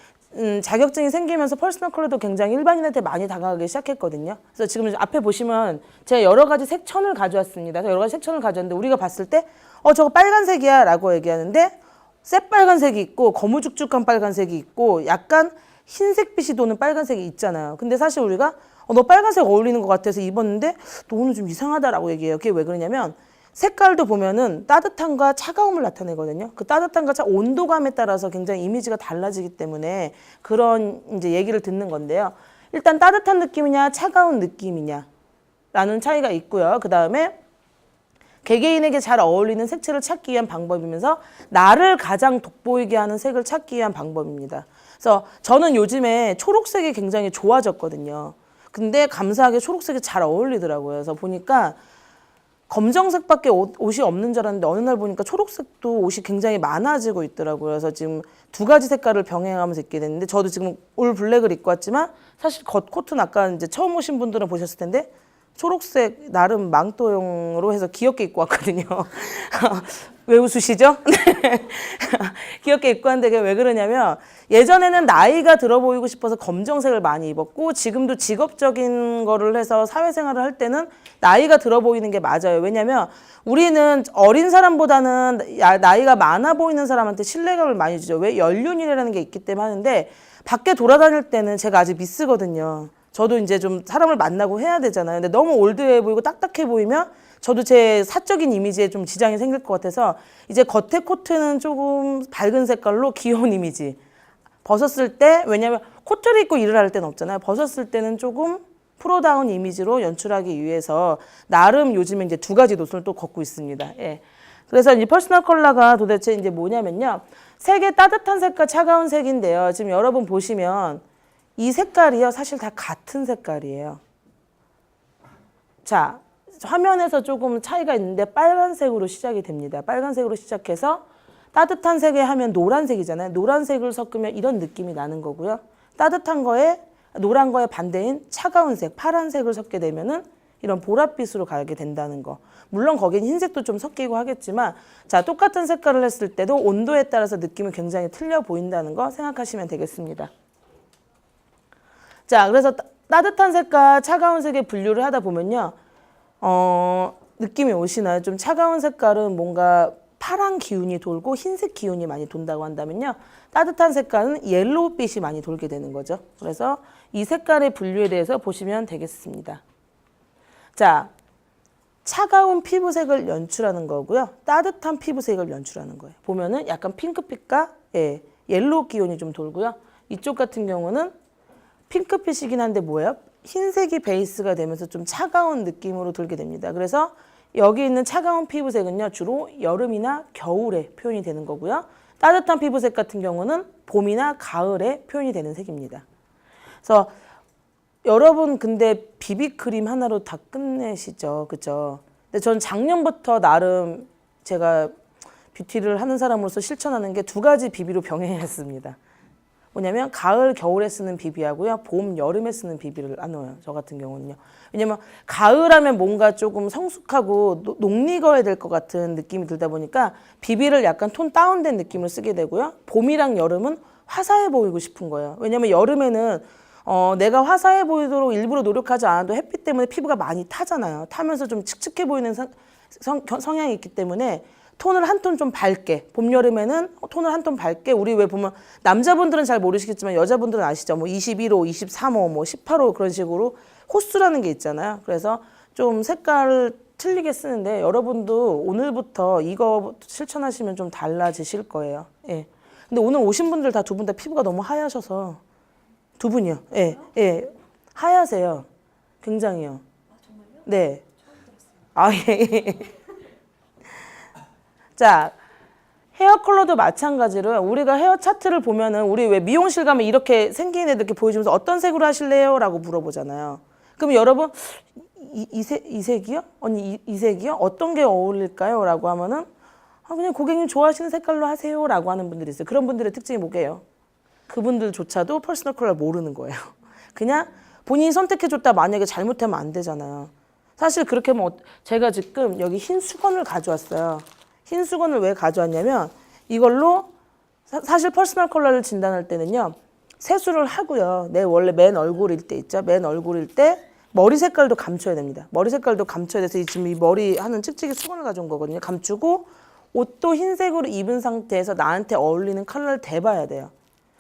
자격증이 생기면서 퍼스널 컬러도 굉장히 일반인한테 많이 다가가기 시작했거든요. 그래서 지금 앞에 보시면 제가 여러 가지 색천을 가져왔습니다. 그래서 여러 가지 색천을 가져왔는데 우리가 봤을 때 저거 빨간색이야 라고 얘기하는데 새빨간색이 있고 거무죽죽한 빨간색이 있고 약간 흰색빛이 도는 빨간색이 있잖아요. 근데 사실 우리가 너 빨간색 어울리는 것 같아서 입었는데 너 오늘 좀 이상하다라고 얘기해요. 그게 왜 그러냐면 색깔도 보면은 따뜻함과 차가움을 나타내거든요. 그 따뜻함과 온도감에 따라서 굉장히 이미지가 달라지기 때문에 그런 이제 얘기를 듣는 건데요. 일단 따뜻한 느낌이냐 차가운 느낌이냐 라는 차이가 있고요. 그 다음에 개개인에게 잘 어울리는 색채를 찾기 위한 방법이면서 나를 가장 돋보이게 하는 색을 찾기 위한 방법입니다. 그래서 저는 요즘에 초록색이 굉장히 좋아졌거든요. 근데 감사하게 초록색이 잘 어울리더라고요. 그래서 보니까 검정색밖에 옷이 없는 줄 알았는데 어느 날 보니까 초록색도 옷이 굉장히 많아지고 있더라고요. 그래서 지금 두 가지 색깔을 병행하면서 입게 됐는데 저도 지금 올 블랙을 입고 왔지만 사실 겉 코트는 아까 이제 처음 오신 분들은 보셨을 텐데 초록색 나름 망토용으로 해서 귀엽게 입고 왔거든요. 왜 웃으시죠? 귀엽게 입고 왔는데 그게 왜 그러냐면 예전에는 나이가 들어 보이고 싶어서 검정색을 많이 입었고 지금도 직업적인 거를 해서 사회생활을 할 때는 나이가 들어 보이는 게 맞아요. 왜냐면 우리는 어린 사람보다는 나이가 많아 보이는 사람한테 신뢰감을 많이 주죠. 왜? 연륜이라는 게 있기 때문에 하는데 밖에 돌아다닐 때는 제가 아직 미스거든요. 저도 이제 좀 사람을 만나고 해야 되잖아요. 근데 너무 올드해 보이고 딱딱해 보이면 저도 제 사적인 이미지에 좀 지장이 생길 것 같아서 이제 겉에 코트는 조금 밝은 색깔로 귀여운 이미지. 벗었을 때, 왜냐면 코트를 입고 일을 할 때는 없잖아요. 벗었을 때는 조금 프로다운 이미지로 연출하기 위해서 나름 요즘에 이제 두 가지 노선을 또 걷고 있습니다. 예. 그래서 이 퍼스널 컬러가 도대체 이제 뭐냐면요. 색의 따뜻한 색과 차가운 색인데요. 지금 여러분 보시면 이 색깔이요. 사실 다 같은 색깔이에요. 자, 화면에서 조금 차이가 있는데 빨간색으로 시작이 됩니다. 빨간색으로 시작해서 따뜻한 색에 하면 노란색이잖아요. 노란색을 섞으면 이런 느낌이 나는 거고요. 따뜻한 거에 노란 거에 반대인 차가운 색, 파란색을 섞게 되면은 이런 보랏빛으로 가게 된다는 거. 물론 거기엔 흰색도 좀 섞이고 하겠지만 자, 똑같은 색깔을 했을 때도 온도에 따라서 느낌이 굉장히 틀려 보인다는 거 생각하시면 되겠습니다. 자, 그래서 따뜻한 색과 차가운 색의 분류를 하다 보면요. 느낌이 오시나요? 좀 차가운 색깔은 뭔가 파란 기운이 돌고 흰색 기운이 많이 돈다고 한다면요. 따뜻한 색깔은 옐로우빛이 많이 돌게 되는 거죠. 그래서 이 색깔의 분류에 대해서 보시면 되겠습니다. 자, 차가운 피부색을 연출하는 거고요. 따뜻한 피부색을 연출하는 거예요. 보면은 약간 핑크빛과 옐로우 기운이 좀 돌고요. 이쪽 같은 경우는 핑크빛이긴 한데 뭐예요? 흰색이 베이스가 되면서 좀 차가운 느낌으로 들게 됩니다. 그래서 여기 있는 차가운 피부색은요, 주로 여름이나 겨울에 표현이 되는 거고요. 따뜻한 피부색 같은 경우는 봄이나 가을에 표현이 되는 색입니다. 그래서 여러분 근데 비비크림 하나로 다 끝내시죠, 그죠? 근데 전 작년부터 나름 제가 뷰티를 하는 사람으로서 실천하는 게 두 가지 비비로 병행했습니다. 뭐냐면 가을, 겨울에 쓰는 비비하고요. 봄, 여름에 쓰는 비비를 나눠요. 저 같은 경우는요. 왜냐면 가을 하면 뭔가 조금 성숙하고 녹익어야 될 것 같은 느낌이 들다 보니까 비비를 약간 톤 다운된 느낌을 쓰게 되고요. 봄이랑 여름은 화사해 보이고 싶은 거예요. 왜냐면 여름에는 내가 화사해 보이도록 일부러 노력하지 않아도 햇빛 때문에 피부가 많이 타잖아요. 타면서 좀 칙칙해 보이는 성향이 있기 때문에 톤을 한 톤 좀 밝게, 봄, 여름에는 톤을 한 톤 밝게, 우리 왜 보면 남자분들은 잘 모르시겠지만 여자분들은 아시죠? 뭐 21호, 23호, 뭐 18호 그런 식으로 호수라는 게 있잖아요. 그래서 좀 색깔을 틀리게 쓰는데 여러분도 오늘부터 이거 실천하시면 좀 달라지실 거예요. 예. 근데 오늘 오신 분들 다 두 분 다 피부가 너무 하얘셔서 두 분이요. 예, 예. 하얘세요. 굉장히요. 아, 정말요? 네. 처음 들었어요. 아, 예. 자, 헤어 컬러도 마찬가지로 우리가 헤어 차트를 보면은 우리 왜 미용실 가면 이렇게 생긴 애들 이렇게 보여주면서 어떤 색으로 하실래요? 라고 물어보잖아요. 그럼 여러분 이 색이요? 언니 이 색이요? 어떤 게 어울릴까요? 라고 하면은 그냥 고객님 좋아하시는 색깔로 하세요 라고 하는 분들이 있어요. 그런 분들의 특징이 뭐게요? 그분들조차도 퍼스널 컬러를 모르는 거예요. 그냥 본인이 선택해줬다 만약에 잘못하면 안 되잖아요. 사실 그렇게 하면 제가 지금 여기 흰 수건을 가져왔어요. 흰 수건을 왜 가져왔냐면 이걸로 사실 퍼스널 컬러를 진단할 때는요. 세수를 하고요. 내 원래 맨 얼굴일 때 있죠. 맨 얼굴일 때 머리 색깔도 감춰야 됩니다. 머리 색깔도 감춰야 돼서 지금 이 머리 하는 찍찍이 수건을 가져온 거거든요. 감추고 옷도 흰색으로 입은 상태에서 나한테 어울리는 컬러를 대봐야 돼요.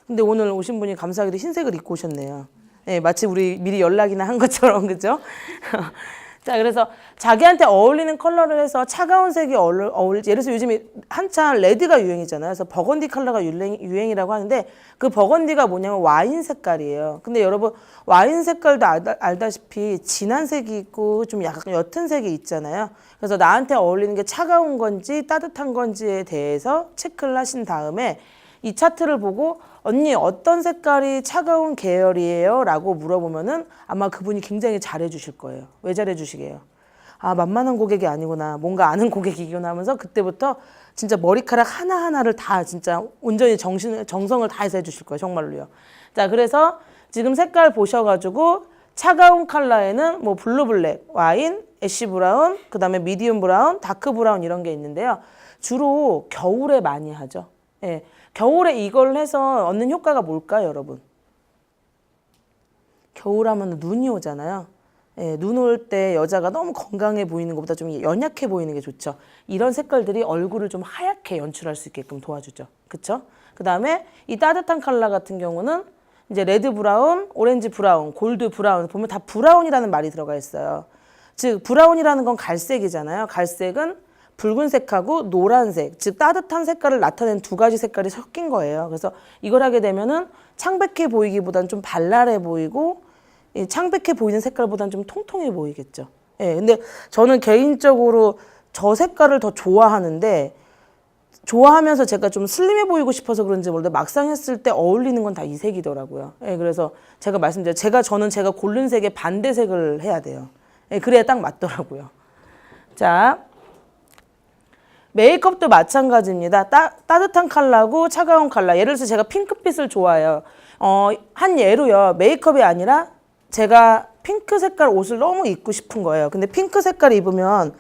근데 오늘 오신 분이 감사하게도 흰색을 입고 오셨네요. 네, 마치 우리 미리 연락이나 한 것처럼 그죠? 자, 그래서 자기한테 어울리는 컬러를 해서 차가운 색이 어울릴지, 예를 들어서 요즘에 한참 레드가 유행이잖아요. 그래서 버건디 컬러가 유행이라고 하는데 그 버건디가 뭐냐면 와인 색깔이에요. 근데 여러분 와인 색깔도 알다시피 진한 색이 있고 좀 약간 옅은 색이 있잖아요. 그래서 나한테 어울리는 게 차가운 건지 따뜻한 건지에 대해서 체크를 하신 다음에 이 차트를 보고 언니 어떤 색깔이 차가운 계열이에요? 라고 물어보면은 아마 그분이 굉장히 잘해 주실 거예요. 왜 잘해 주시게요? 아, 만만한 고객이 아니구나. 뭔가 아는 고객이구나 하면서 그때부터 진짜 머리카락 하나하나를 다 진짜 온전히 정성을 다해서 해 주실 거예요. 정말로요. 자, 그래서 지금 색깔 보셔가지고 차가운 컬러에는 뭐 블루 블랙, 와인, 애쉬 브라운, 그 다음에 미디움 브라운, 다크 브라운 이런 게 있는데요. 주로 겨울에 많이 하죠. 예. 겨울에 이걸 해서 얻는 효과가 뭘까요, 여러분? 겨울 하면 눈이 오잖아요. 예, 눈 올 때 여자가 너무 건강해 보이는 것보다 좀 연약해 보이는 게 좋죠. 이런 색깔들이 얼굴을 좀 하얗게 연출할 수 있게끔 도와주죠. 그쵸? 그 다음에 이 따뜻한 컬러 같은 경우는 이제 레드 브라운, 오렌지 브라운, 골드 브라운 보면 다 브라운이라는 말이 들어가 있어요. 즉 브라운이라는 건 갈색이잖아요. 갈색은 붉은색하고 노란색, 즉 따뜻한 색깔을 나타낸 두 가지 색깔이 섞인 거예요. 그래서 이걸 하게 되면은 창백해 보이기보다는 좀 발랄해 보이고 창백해 보이는 색깔보다는 좀 통통해 보이겠죠. 예, 근데 저는 개인적으로 저 색깔을 더 좋아하는데 좋아하면서 제가 좀 슬림해 보이고 싶어서 그런지 모르는데 막상 했을 때 어울리는 건 다 이 색이더라고요. 예, 그래서 제가 말씀드려요. 저는 제가 고른 색의 반대색을 해야 돼요. 예, 그래야 딱 맞더라고요. 자. 메이크업도 마찬가지입니다. 따뜻한 컬러고 차가운 컬러. 예를 들어서 제가 핑크빛을 좋아해요. 한 예로요. 메이크업이 아니라 제가 핑크 색깔 옷을 너무 입고 싶은 거예요. 근데 핑크 색깔 입으면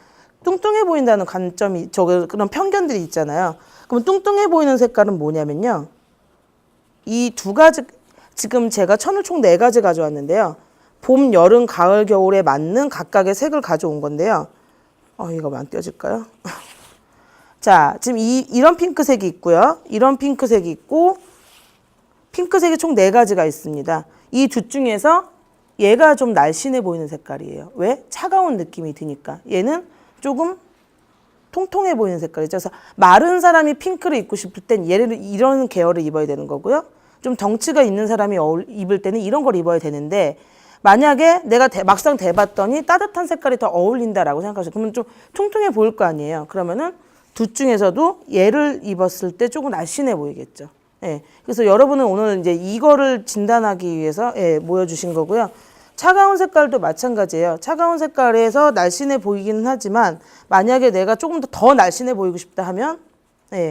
뚱뚱해 보인다는 관점이, 그런 편견들이 있잖아요. 그럼 뚱뚱해 보이는 색깔은 뭐냐면요. 이 두 가지, 지금 제가 천을 총 4가지 가져왔는데요. 봄, 여름, 가을, 겨울에 맞는 각각의 색을 가져온 건데요. 이거 안 떼어질까요? 자, 지금 이런 핑크색이 있고요. 이런 핑크색이 있고, 핑크색이 총 4가지가 있습니다. 이 둘 중에서 얘가 좀 날씬해 보이는 색깔이에요. 왜? 차가운 느낌이 드니까. 얘는 조금 통통해 보이는 색깔이죠. 그래서 마른 사람이 핑크를 입고 싶을 땐 얘를 이런 계열을 입어야 되는 거고요. 좀 덩치가 있는 사람이 입을 때는 이런 걸 입어야 되는데, 만약에 내가 막상 대봤더니 따뜻한 색깔이 더 어울린다라고 생각하죠. 그러면 좀 통통해 보일 거 아니에요. 그러면은 둘 중에서도 얘를 입었을 때 조금 날씬해 보이겠죠. 예. 그래서 여러분은 오늘 이제 이거를 진단하기 위해서 모여주신 거고요. 차가운 색깔도 마찬가지예요. 차가운 색깔에서 날씬해 보이기는 하지만 만약에 내가 조금 더 날씬해 보이고 싶다 하면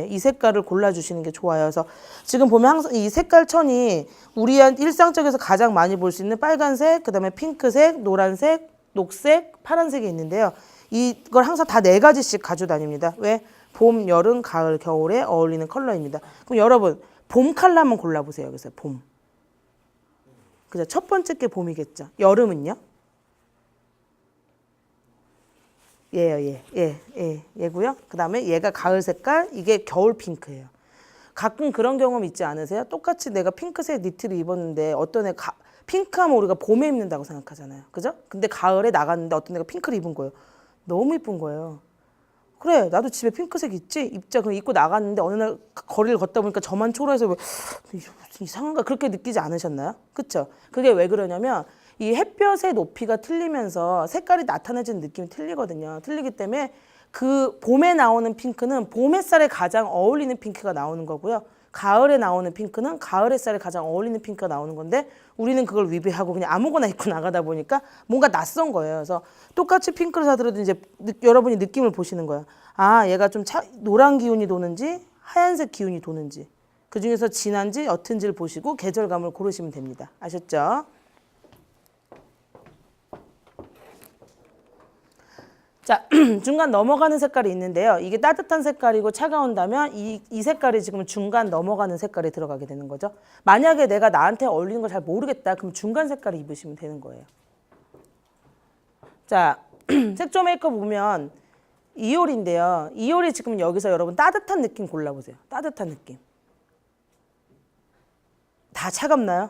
이 색깔을 골라주시는 게 좋아요. 그래서 지금 보면 항상 이 색깔 천이 우리 일상적에서 가장 많이 볼 수 있는 빨간색, 그다음에 핑크색, 노란색, 녹색, 파란색이 있는데요. 이걸 항상 다 4가지씩 가지고 다닙니다. 왜? 봄, 여름, 가을, 겨울에 어울리는 컬러입니다. 그럼 여러분 봄 컬러 한번 골라보세요. 그래서 봄. 그죠? 첫 번째 게 봄이겠죠. 여름은요? 얘예요, 얘고요. 그 다음에 얘가 가을 색깔, 이게 겨울 핑크예요. 가끔 그런 경험 있지 않으세요? 똑같이 내가 핑크색 니트를 입었는데 어떤 애 핑크하면 우리가 봄에 입는다고 생각하잖아요. 그죠? 근데 가을에 나갔는데 어떤 애가 핑크를 입은 거예요. 너무 이쁜 거예요. 그래, 나도 집에 핑크색 있지? 입자. 그럼 입고 나갔는데 어느 날 거리를 걷다 보니까 저만 초라해서 왜 이상한가 그렇게 느끼지 않으셨나요? 그쵸? 그게 왜 그러냐면 이 햇볕의 높이가 틀리면서 색깔이 나타내지는 느낌이 틀리거든요. 틀리기 때문에 그 봄에 나오는 핑크는 봄 햇살에 가장 어울리는 핑크가 나오는 거고요. 가을에 나오는 핑크는 가을 햇살에 가장 어울리는 핑크가 나오는 건데 우리는 그걸 위배하고 그냥 아무거나 입고 나가다 보니까 뭔가 낯선 거예요. 그래서 똑같이 핑크를 사더라도 이제 여러분이 느낌을 보시는 거예요. 아, 얘가 좀 노란 기운이 도는지 하얀색 기운이 도는지 그중에서 진한지 옅은지를 보시고 계절감을 고르시면 됩니다. 아셨죠? 자, 중간 넘어가는 색깔이 있는데요. 이게 따뜻한 색깔이고 차가운다면 이 색깔이 지금 중간 넘어가는 색깔에 들어가게 되는 거죠. 만약에 내가 나한테 어울리는 걸 잘 모르겠다. 그럼 중간 색깔을 입으시면 되는 거예요. 자, 색조 메이크업 보면 이효리인데요. 이효리 지금 여기서 여러분 따뜻한 느낌 골라보세요. 따뜻한 느낌. 다 차갑나요?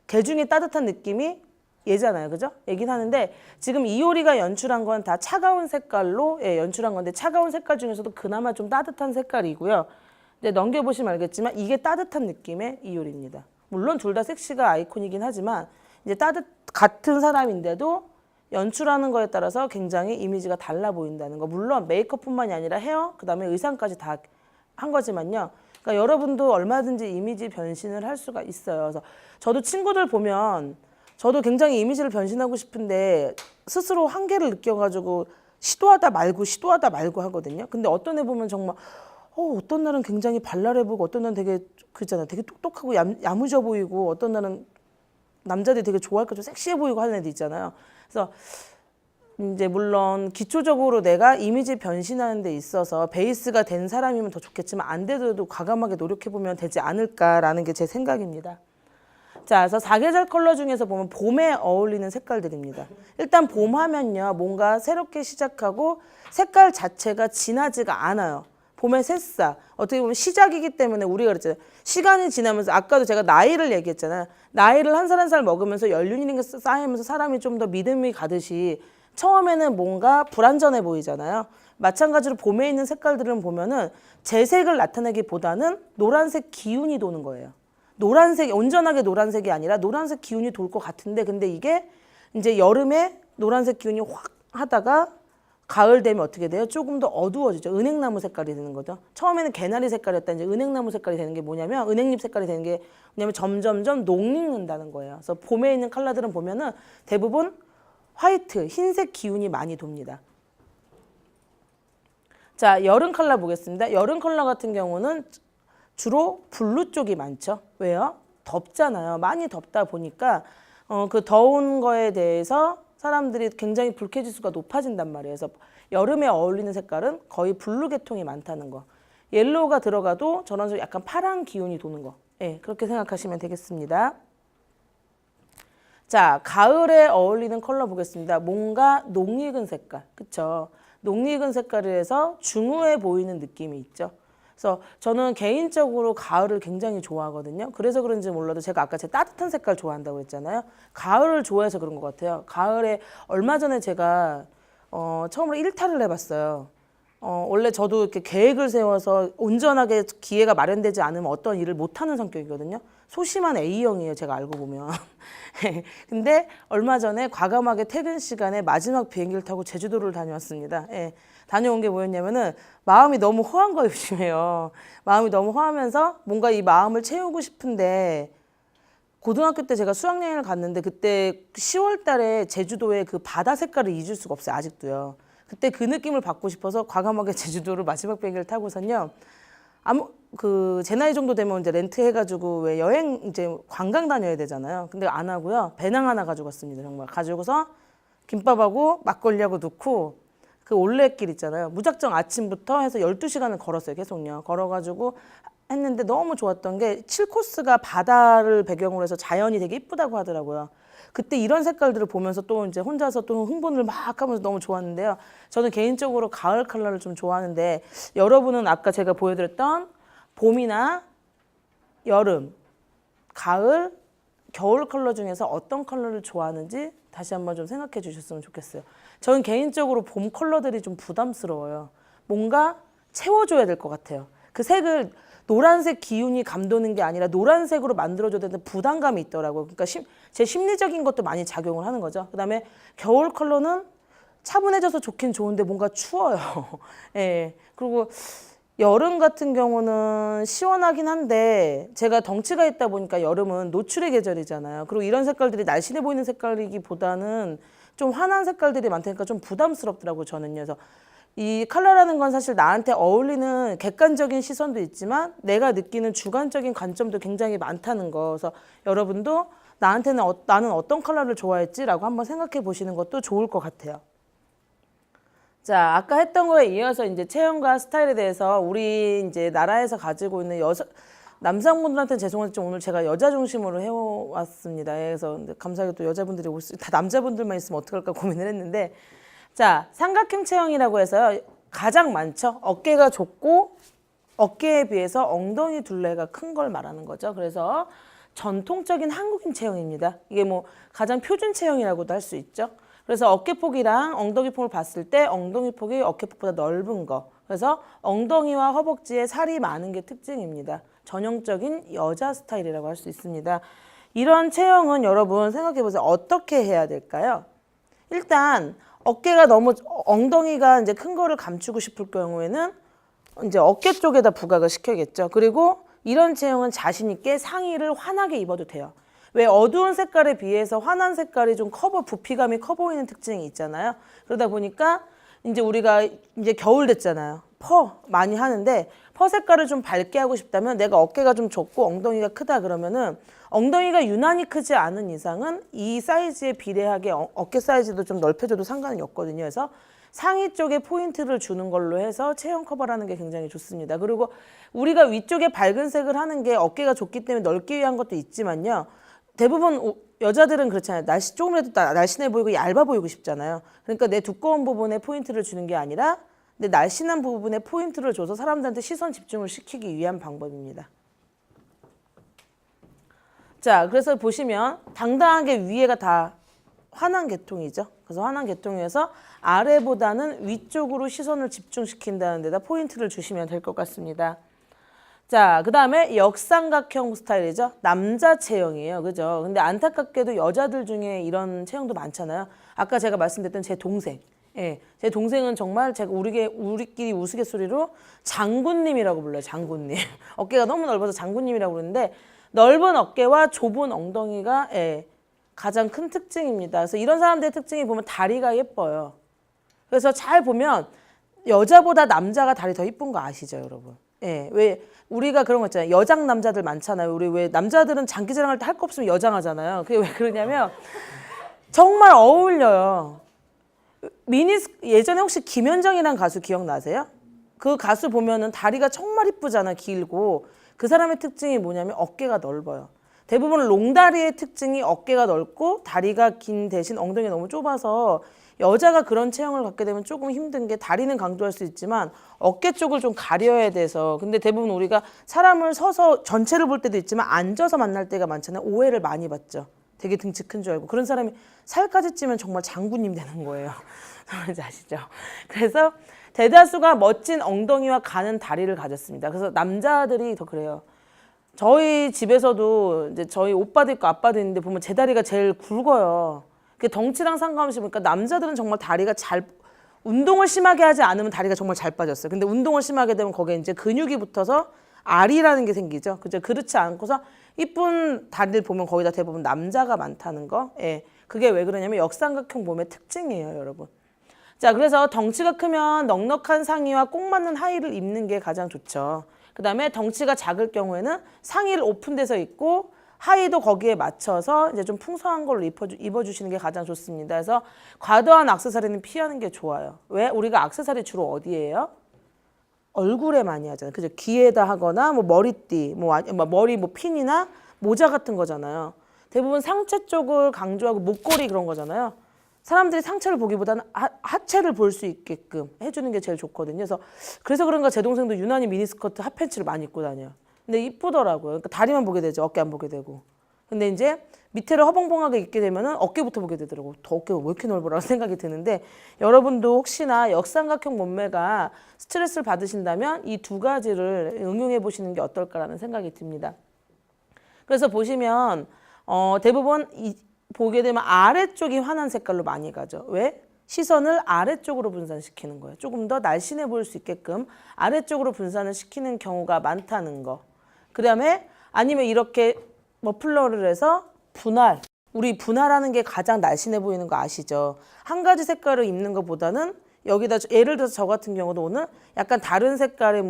개 중에 따뜻한 느낌이 얘잖아요. 그죠? 얘긴 하는데 지금 이효리가 연출한 건 다 차가운 색깔로 연출한 건데 차가운 색깔 중에서도 그나마 좀 따뜻한 색깔이고요. 이제 넘겨보시면 알겠지만 이게 따뜻한 느낌의 이효리입니다. 물론 둘 다 섹시가 아이콘이긴 하지만 이제 같은 사람인데도 연출하는 거에 따라서 굉장히 이미지가 달라 보인다는 거. 물론 메이크업뿐만이 아니라 헤어, 그다음에 의상까지 다 한 거지만요. 그러니까 여러분도 얼마든지 이미지 변신을 할 수가 있어요. 그래서 저도 친구들 보면 저도 굉장히 이미지를 변신하고 싶은데 스스로 한계를 느껴가지고 시도하다 말고 하거든요. 근데 어떤 애 보면 정말 어떤 날은 굉장히 발랄해 보이고 어떤 날은 되게 그렇잖아요. 되게 똑똑하고 야무져 보이고 어떤 날은 남자들이 되게 좋아할까 좀 섹시해 보이고 하는 애들 있잖아요. 그래서 이제 물론 기초적으로 내가 이미지 변신하는 데 있어서 베이스가 된 사람이면 더 좋겠지만 안 되더라도 과감하게 노력해보면 되지 않을까라는 게 제 생각입니다. 자, 그래서 사계절 컬러 중에서 보면 봄에 어울리는 색깔들입니다. 일단 봄 하면요, 뭔가 새롭게 시작하고 색깔 자체가 진하지가 않아요. 봄의 새싹, 어떻게 보면 시작이기 때문에 우리가 그랬잖아요. 시간이 지나면서 아까도 제가 나이를 얘기했잖아요. 나이를 한 살 한 살 먹으면서 연륜이 쌓이면서 사람이 좀 더 믿음이 가듯이 처음에는 뭔가 불완전해 보이잖아요. 마찬가지로 봄에 있는 색깔들은 보면은 재색을 나타내기보다는 노란색 기운이 도는 거예요. 노란색이 온전하게 노란색이 아니라 노란색 기운이 돌 것 같은데 근데 이게 이제 여름에 노란색 기운이 확 하다가 가을 되면 어떻게 돼요? 조금 더 어두워지죠. 은행나무 색깔이 되는 거죠. 처음에는 개나리 색깔이었다 이제 은행나무 색깔이 되는 게 뭐냐면 은행잎 색깔이 되는 게 뭐냐면 점점점 녹익는다는 거예요. 그래서 봄에 있는 컬러들은 보면은 대부분 화이트, 흰색 기운이 많이 돕니다. 자, 여름 컬러 보겠습니다. 여름 컬러 같은 경우는 주로 블루 쪽이 많죠. 왜요? 덥잖아요. 많이 덥다 보니까 그 더운 거에 대해서 사람들이 굉장히 불쾌지수가 높아진단 말이에요. 그래서 여름에 어울리는 색깔은 거의 블루 계통이 많다는 거. 옐로우가 들어가도 저런 식으로 약간 파란 기운이 도는 거. 예, 그렇게 생각하시면 되겠습니다. 자, 가을에 어울리는 컬러 보겠습니다. 뭔가 녹익은 색깔. 그쵸? 녹익은 색깔에서 중후해 보이는 느낌이 있죠. 그래서 저는 개인적으로 가을을 굉장히 좋아하거든요. 그래서 그런지 몰라도 제가 아까 제 따뜻한 색깔 좋아한다고 했잖아요. 가을을 좋아해서 그런 것 같아요. 가을에 얼마 전에 제가 처음으로 일탈을 해봤어요. 원래 저도 이렇게 계획을 세워서 온전하게 기회가 마련되지 않으면 어떤 일을 못하는 성격이거든요. 소심한 A형이에요. 제가 알고 보면. 근데 얼마 전에 과감하게 퇴근 시간에 마지막 비행기를 타고 제주도를 다녀왔습니다. 예. 다녀온 게 뭐였냐면은 마음이 너무 허한 거예요, 요즘에요. 마음이 너무 허하면서 뭔가 이 마음을 채우고 싶은데 고등학교 때 제가 수학여행을 갔는데 그때 10월 달에 제주도의 그 바다 색깔을 잊을 수가 없어요, 아직도요. 그때 그 느낌을 받고 싶어서 과감하게 제주도를 마지막 비행기를 타고선요. 제 나이 정도 되면 이제 렌트 해가지고 왜 여행 이제 관광 다녀야 되잖아요. 근데 안 하고요. 배낭 하나 가지고 갔습니다. 정말 가지고서 김밥하고 막걸리하고 넣고 그 올레길 있잖아요. 무작정 아침부터 해서 12시간을 걸었어요. 계속요. 걸어가지고 했는데 너무 좋았던 게 7코스가 바다를 배경으로 해서 자연이 되게 이쁘다고 하더라고요. 그때 이런 색깔들을 보면서 또 이제 혼자서 또 흥분을 막 하면서 너무 좋았는데요. 저는 개인적으로 가을 컬러를 좀 좋아하는데 여러분은 아까 제가 보여드렸던 봄이나 여름, 가을, 겨울 컬러 중에서 어떤 컬러를 좋아하는지 다시 한번 좀 생각해 주셨으면 좋겠어요. 저는 개인적으로 봄 컬러들이 좀 부담스러워요. 뭔가 채워줘야 될 것 같아요. 그 색을 노란색 기운이 감도는 게 아니라 노란색으로 만들어줘야 되는 부담감이 있더라고요. 그러니까 제 심리적인 것도 많이 작용을 하는 거죠. 그다음에 겨울 컬러는 차분해져서 좋긴 좋은데 뭔가 추워요. 예. 그리고 여름 같은 경우는 시원하긴 한데 제가 덩치가 있다 보니까 여름은 노출의 계절이잖아요. 그리고 이런 색깔들이 날씬해 보이는 색깔이기보다는 좀 환한 색깔들이 많다니까 좀 부담스럽더라고요, 저는요. 그래서 이 컬러라는 건 사실 나한테 어울리는 객관적인 시선도 있지만 내가 느끼는 주관적인 관점도 굉장히 많다는 거. 그래서 여러분도 나는 어떤 컬러를 좋아했지라고 한번 생각해 보시는 것도 좋을 것 같아요. 자, 아까 했던 거에 이어서 이제 체형과 스타일에 대해서 우리 이제 나라에서 가지고 있는 남성분들한테는 죄송하지만 오늘 제가 여자 중심으로 해왔습니다. 그래서 감사하게 또 여자분들이 다 남자분들만 있으면 어떡할까 고민을 했는데 자, 삼각형 체형이라고 해서요. 가장 많죠. 어깨가 좁고 어깨에 비해서 엉덩이 둘레가 큰 걸 말하는 거죠. 그래서 전통적인 한국인 체형입니다. 이게 뭐 가장 표준 체형이라고도 할 수 있죠. 그래서 어깨폭이랑 엉덩이 폭을 봤을 때 엉덩이 폭이 어깨폭보다 넓은 거. 그래서 엉덩이와 허벅지에 살이 많은 게 특징입니다. 전형적인 여자 스타일이라고 할 수 있습니다. 이런 체형은 여러분 생각해 보세요. 어떻게 해야 될까요? 일단 엉덩이가 이제 큰 거를 감추고 싶을 경우에는 이제 어깨 쪽에다 부각을 시켜야겠죠. 그리고 이런 체형은 자신 있게 상의를 환하게 입어도 돼요. 왜 어두운 색깔에 비해서 환한 색깔이 좀 부피감이 커 보이는 특징이 있잖아요. 그러다 보니까 이제 우리가 이제 겨울 됐잖아요. 퍼 많이 하는데 퍼 색깔을 좀 밝게 하고 싶다면 내가 어깨가 좀 좁고 엉덩이가 크다 그러면은 엉덩이가 유난히 크지 않은 이상은 이 사이즈에 비례하게 어깨 사이즈도 좀 넓혀줘도 상관이 없거든요. 그래서 상의 쪽에 포인트를 주는 걸로 해서 체형 커버라는 게 굉장히 좋습니다. 그리고 우리가 위쪽에 밝은 색을 하는 게 어깨가 좁기 때문에 넓기 위한 것도 있지만요. 대부분 여자들은 그렇잖아요. 조금이라도 날씬해 보이고 얇아 보이고 싶잖아요. 그러니까 내 두꺼운 부분에 포인트를 주는 게 아니라 내 날씬한 부분에 포인트를 줘서 사람들한테 시선 집중을 시키기 위한 방법입니다. 자, 그래서 보시면 당당하게 위에가 다 환한 계통이죠. 그래서 환한 계통에서 아래보다는 위쪽으로 시선을 집중시킨다는 데다 포인트를 주시면 될 것 같습니다. 자, 그 다음에 역삼각형 스타일이죠. 남자 체형이에요. 그죠? 근데 안타깝게도 여자들 중에 이런 체형도 많잖아요. 아까 제가 말씀드렸던 제 동생. 예, 제 동생은 정말 제가 우리끼리 우스갯소리로 장군님이라고 불러요. 장군님. 어깨가 너무 넓어서 장군님이라고 부르는데 넓은 어깨와 좁은 엉덩이가 가장 큰 특징입니다. 그래서 이런 사람들의 특징이 보면 다리가 예뻐요. 그래서 잘 보면 여자보다 남자가 다리 더 예쁜 거 아시죠, 여러분? 예, 왜 우리가 그런 거 있잖아요. 여장 남자들 많잖아요. 우리 왜 남자들은 장기 자랑할 때 할 거 없으면 여장하잖아요. 그게 왜 그러냐면 정말 어울려요. 예전에 혹시 김현정이라는 가수 기억나세요? 그 가수 보면은 다리가 정말 이쁘잖아, 길고. 그 사람의 특징이 뭐냐면 어깨가 넓어요. 대부분 롱다리의 특징이 어깨가 넓고 다리가 긴 대신 엉덩이가 너무 좁아서 여자가 그런 체형을 갖게 되면 조금 힘든 게 다리는 강조할 수 있지만 어깨 쪽을 좀 가려야 돼서 근데 대부분 우리가 사람을 서서 전체를 볼 때도 있지만 앉아서 만날 때가 많잖아요. 오해를 많이 받죠. 되게 등치 큰 줄 알고 그런 사람이 살까지 찌면 정말 장군님 되는 거예요. 뭔지 아시죠? 그래서 대다수가 멋진 엉덩이와 가는 다리를 가졌습니다. 그래서 남자들이 더 그래요. 저희 집에서도 이제 저희 오빠도 있고 아빠도 있는데 보면 제 다리가 제일 굵어요. 그 덩치랑 상관없이 보니까 남자들은 정말 다리가 운동을 심하게 하지 않으면 다리가 정말 잘 빠졌어요. 근데 운동을 심하게 되면 거기에 이제 근육이 붙어서 알이라는 게 생기죠. 그죠? 그렇지 않고서 이쁜 다리를 보면 거의 다 대부분 남자가 많다는 거. 예. 그게 왜 그러냐면 역삼각형 몸의 특징이에요, 여러분. 자, 그래서 덩치가 크면 넉넉한 상의와 꼭 맞는 하의를 입는 게 가장 좋죠. 그 다음에 덩치가 작을 경우에는 상의를 오픈돼서 입고 하의도 거기에 맞춰서 이제 좀 풍성한 걸로 입어주시는 게 가장 좋습니다. 그래서 과도한 액세서리는 피하는 게 좋아요. 왜? 우리가 액세서리 주로 어디예요? 얼굴에 많이 하잖아요. 그죠? 귀에다 하거나 뭐 머리띠, 머리 핀이나 모자 같은 거잖아요. 대부분 상체 쪽을 강조하고 목걸이 그런 거잖아요. 사람들이 상체를 보기보다는 하체를 볼 수 있게끔 해주는 게 제일 좋거든요. 그래서 그런가 제 동생도 유난히 미니스커트, 핫팬츠를 많이 입고 다녀요. 근데 이쁘더라고요. 그러니까 다리만 보게 되죠. 어깨 안 보게 되고. 근데 이제 밑에를 허봉봉하게 입게 되면은 어깨부터 보게 되더라고요. 더 어깨가 왜 이렇게 넓어라고 생각이 드는데 여러분도 혹시나 역삼각형 몸매가 스트레스를 받으신다면 이 두 가지를 응용해 보시는 게 어떨까라는 생각이 듭니다. 그래서 보시면 대부분 보게 되면 아래쪽이 환한 색깔로 많이 가죠. 왜? 시선을 아래쪽으로 분산시키는 거예요. 조금 더 날씬해 보일 수 있게끔 아래쪽으로 분산을 시키는 경우가 많다는 거. 그 다음에 아니면 이렇게 머플러를 해서 분할. 우리 분할하는 게 가장 날씬해 보이는 거 아시죠? 한 가지 색깔을 입는 것보다는 여기다 예를 들어서 저 같은 경우도 오늘 약간 다른 색깔의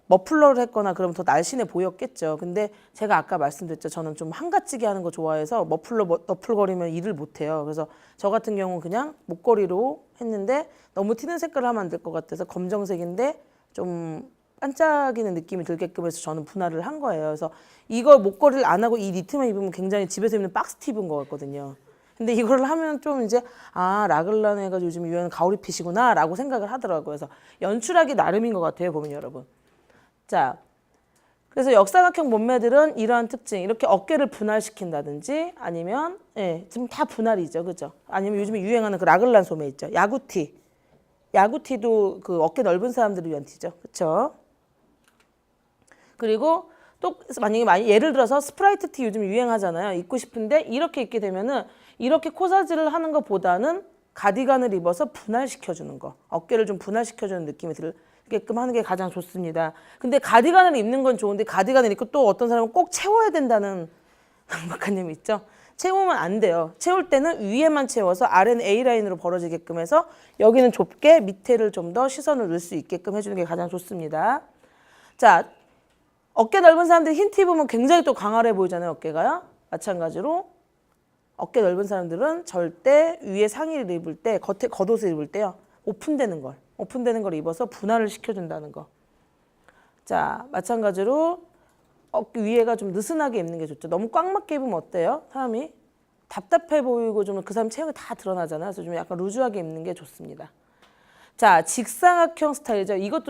머플러를 했거나 그러면 더 날씬해 보였겠죠. 근데 제가 아까 말씀드렸죠. 저는 좀 한가지게 하는 거 좋아해서 너플거리면 일을 못해요. 그래서 저 같은 경우는 그냥 목걸이로 했는데 너무 튀는 색깔을 하면 안 될 것 같아서 검정색인데 좀 반짝이는 느낌이 들게끔 해서 저는 분할을 한 거예요. 그래서 이거 목걸이를 안 하고 이 니트만 입으면 굉장히 집에서 입는 박스티 입은 거 같거든요. 근데 이걸 하면 좀 이제 라글란 해가지고 요즘 유행하는 가오리핏이구나 라고 생각을 하더라고요. 그래서 연출하기 나름인 것 같아요. 보면 여러분. 자, 그래서 역삼각형 몸매들은 이러한 특징, 이렇게 어깨를 분할시킨다든지 아니면 지금 다 분할이죠, 그죠? 아니면 요즘에 유행하는 그 라글란 소매 있죠, 야구티. 야구티도 그 어깨 넓은 사람들을 위한 티죠, 그렇죠? 그리고 또 만약에 예를 들어서 스프라이트 티 요즘 유행하잖아요. 입고 싶은데 이렇게 입게 되면은 이렇게 코사지를 하는 것보다는 가디건을 입어서 분할시켜주는 거, 어깨를 좀 분할시켜주는 느낌이 들게끔 하는 게 가장 좋습니다. 근데 가디건을 입는 건 좋은데 가디건을 입고 또 어떤 사람은 꼭 채워야 된다는 강박관념이 있죠. 채우면 안 돼요. 채울 때는 위에만 채워서 아래는 A라인으로 벌어지게끔 해서 여기는 좁게 밑에를 좀 더 시선을 넣을 수 있게끔 해주는 게 가장 좋습니다. 자, 어깨 넓은 사람들이 흰 티 입으면 굉장히 또 광활해 보이잖아요. 어깨가요. 마찬가지로 어깨 넓은 사람들은 절대 위에 상의를 입을 때, 겉옷을 입을 때요. 오픈되는 걸 입어서 분할을 시켜준다는 거. 자, 마찬가지로 어깨 위에가 좀 느슨하게 입는 게 좋죠. 너무 꽉 맞게 입으면 어때요? 사람이 답답해 보이고 좀 그 사람 체형이 다 드러나잖아요. 그래서 좀 약간 루즈하게 입는 게 좋습니다. 자, 직사각형 스타일이죠. 이것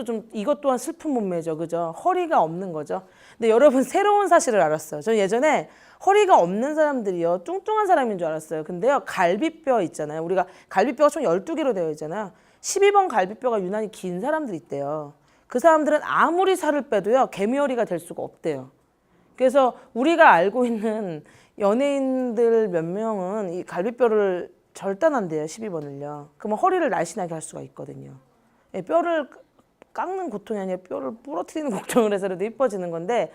또한 슬픈 몸매죠. 그죠? 허리가 없는 거죠. 근데 여러분 새로운 사실을 알았어요. 저는 예전에 허리가 없는 사람들이요. 뚱뚱한 사람인 줄 알았어요. 근데요. 갈비뼈 있잖아요. 우리가 갈비뼈가 총 12개로 되어 있잖아요. 12번 갈비뼈가 유난히 긴 사람들이 있대요. 그 사람들은 아무리 살을 빼도요. 개미허리가 될 수가 없대요. 그래서 우리가 알고 있는 연예인들 몇 명은 이 갈비뼈를 절단한대요. 12번을요. 그러면 허리를 날씬하게 할 수가 있거든요. 뼈를 깎는 고통이 아니라 뼈를 부러뜨리는 걱정을 해서라도 이뻐지는 건데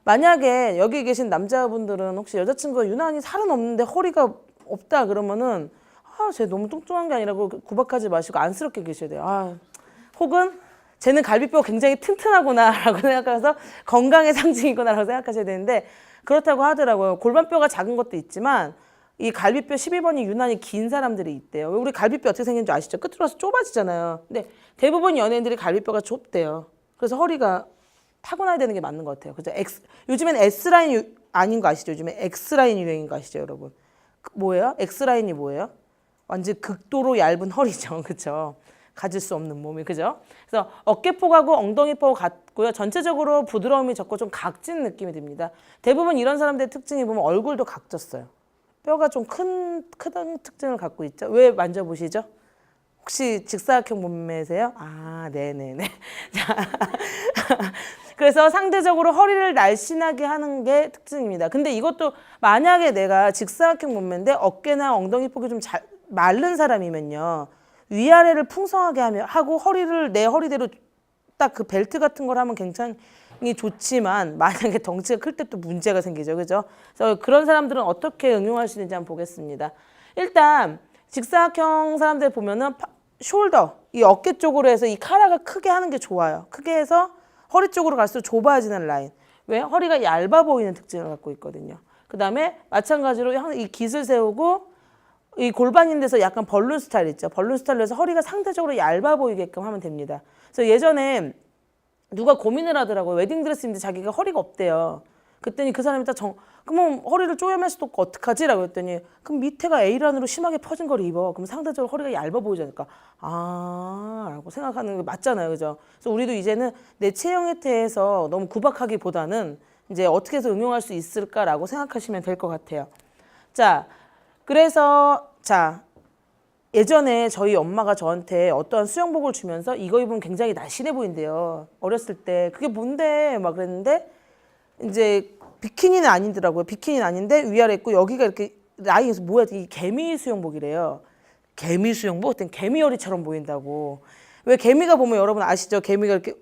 만약에 여기 계신 남자분들은 혹시 여자친구가 유난히 살은 없는데 허리가 없다 그러면은 쟤 너무 뚱뚱한 게 아니라고 구박하지 마시고 안쓰럽게 계셔야 돼요. 혹은 쟤는 갈비뼈가 굉장히 튼튼하구나 라고 생각해서 건강의 상징이구나 라고 생각하셔야 되는데 그렇다고 하더라고요. 골반뼈가 작은 것도 있지만 이 갈비뼈 12번이 유난히 긴 사람들이 있대요. 우리 갈비뼈 어떻게 생긴지 아시죠? 끝으로 와서 좁아지잖아요. 근데 대부분 연예인들이 갈비뼈가 좁대요. 그래서 허리가 타고나야 되는 게 맞는 것 같아요. 그죠? 요즘엔 S라인 아닌 거 아시죠? 요즘에 X라인 유행인 거 아시죠, 여러분? 뭐예요? X라인이 뭐예요? 완전 극도로 얇은 허리죠. 그죠? 가질 수 없는 몸이. 그죠? 그래서 어깨폭하고 엉덩이폭 같고요. 전체적으로 부드러움이 적고 좀 각진 느낌이 듭니다. 대부분 이런 사람들의 특징이 보면 얼굴도 각졌어요. 뼈가 좀 큰 특징을 갖고 있죠. 왜 만져보시죠? 혹시 직사각형 몸매세요? 네네네. 자, 그래서 상대적으로 허리를 날씬하게 하는 게 특징입니다. 근데 이것도 만약에 내가 직사각형 몸매인데 어깨나 엉덩이 폭이 좀 마른 사람이면요. 위아래를 풍성하게 하고 허리를 내 허리대로 딱 그 벨트 같은 걸 하면 굉장히 좋지만 만약에 덩치가 클 때 또 문제가 생기죠. 그죠? 그래서 그런 사람들은 어떻게 응용할 수 있는지 한번 보겠습니다. 일단 직사각형 사람들 보면은 숄더, 이 어깨 쪽으로 해서 이 카라가 크게 하는 게 좋아요. 크게 해서 허리 쪽으로 갈수록 좁아지는 라인. 왜? 허리가 얇아 보이는 특징을 갖고 있거든요. 그 다음에 마찬가지로 이 깃을 세우고 이 골반인 데서 약간 벌룬 스타일 있죠. 벌룬 스타일로 해서 허리가 상대적으로 얇아 보이게끔 하면 됩니다. 그래서 예전에 누가 고민을 하더라고요. 웨딩드레스 입는데 자기가 허리가 없대요. 그랬더니 그 사람이 딱 그러면 허리를 쪼여맬 수도 없고 어떡하지? 라고 했더니 그럼 밑에가 A란으로 심하게 퍼진 걸 입어. 그럼 상대적으로 허리가 얇아 보이지 않을까? 라고 생각하는 게 맞잖아요. 그죠? 그래서 우리도 이제는 내 체형에 대해서 너무 구박하기보다는 이제 어떻게 해서 응용할 수 있을까라고 생각하시면 될 것 같아요. 자, 그래서 예전에 저희 엄마가 저한테 어떠한 수영복을 주면서 이거 입으면 굉장히 날씬해 보인대요. 어렸을 때. 그게 뭔데? 막 그랬는데 이제 비키니는 아니더라고요. 비키니는 아닌데 위아래 있고 여기가 이렇게 라인에서 뭐야? 이 개미 수영복이래요. 개미 수영복? 그땐 개미 허리처럼 보인다고. 왜 개미가 보면 여러분 아시죠? 개미가 이렇게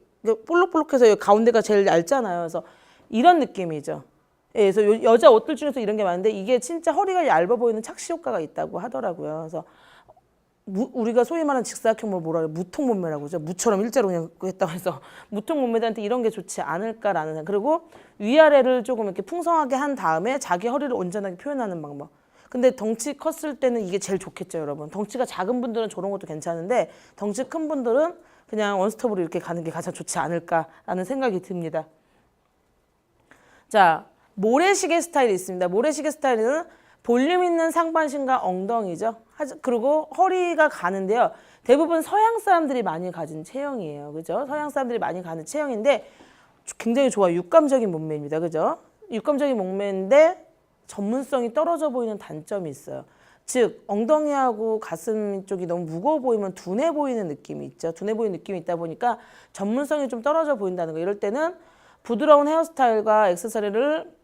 볼록볼록해서 가운데가 제일 얇잖아요. 그래서 이런 느낌이죠. 예, 그래서 여자 옷들 중에서 이런 게 많은데 이게 진짜 허리가 얇아 보이는 착시 효과가 있다고 하더라고요. 그래서 우리가 소위 말하는 직사각형 뭐라 그래? 무통 몸매라고 그러죠. 무처럼 일자로 그냥 했다고 해서 무통 몸매들한테 이런 게 좋지 않을까라는 생각. 그리고 위아래를 조금 이렇게 풍성하게 한 다음에 자기 허리를 온전하게 표현하는 방법. 근데 덩치 컸을 때는 이게 제일 좋겠죠, 여러분. 덩치가 작은 분들은 저런 것도 괜찮은데 덩치 큰 분들은 그냥 원스톱으로 이렇게 가는 게 가장 좋지 않을까라는 생각이 듭니다. 자, 모래시계 스타일이 있습니다. 모래시계 스타일은 볼륨 있는 상반신과 엉덩이죠. 그리고 허리가 가는데요. 대부분 서양 사람들이 많이 가진 체형이에요. 그죠? 서양 사람들이 많이 가는 체형인데 굉장히 좋아요. 육감적인 몸매입니다. 그죠? 육감적인 몸매인데 전문성이 떨어져 보이는 단점이 있어요. 즉 엉덩이하고 가슴 쪽이 너무 무거워 보이면 둔해 보이는 느낌이 있죠. 둔해 보이는 느낌이 있다 보니까 전문성이 좀 떨어져 보인다는 거. 이럴 때는 부드러운 헤어스타일과 액세서리를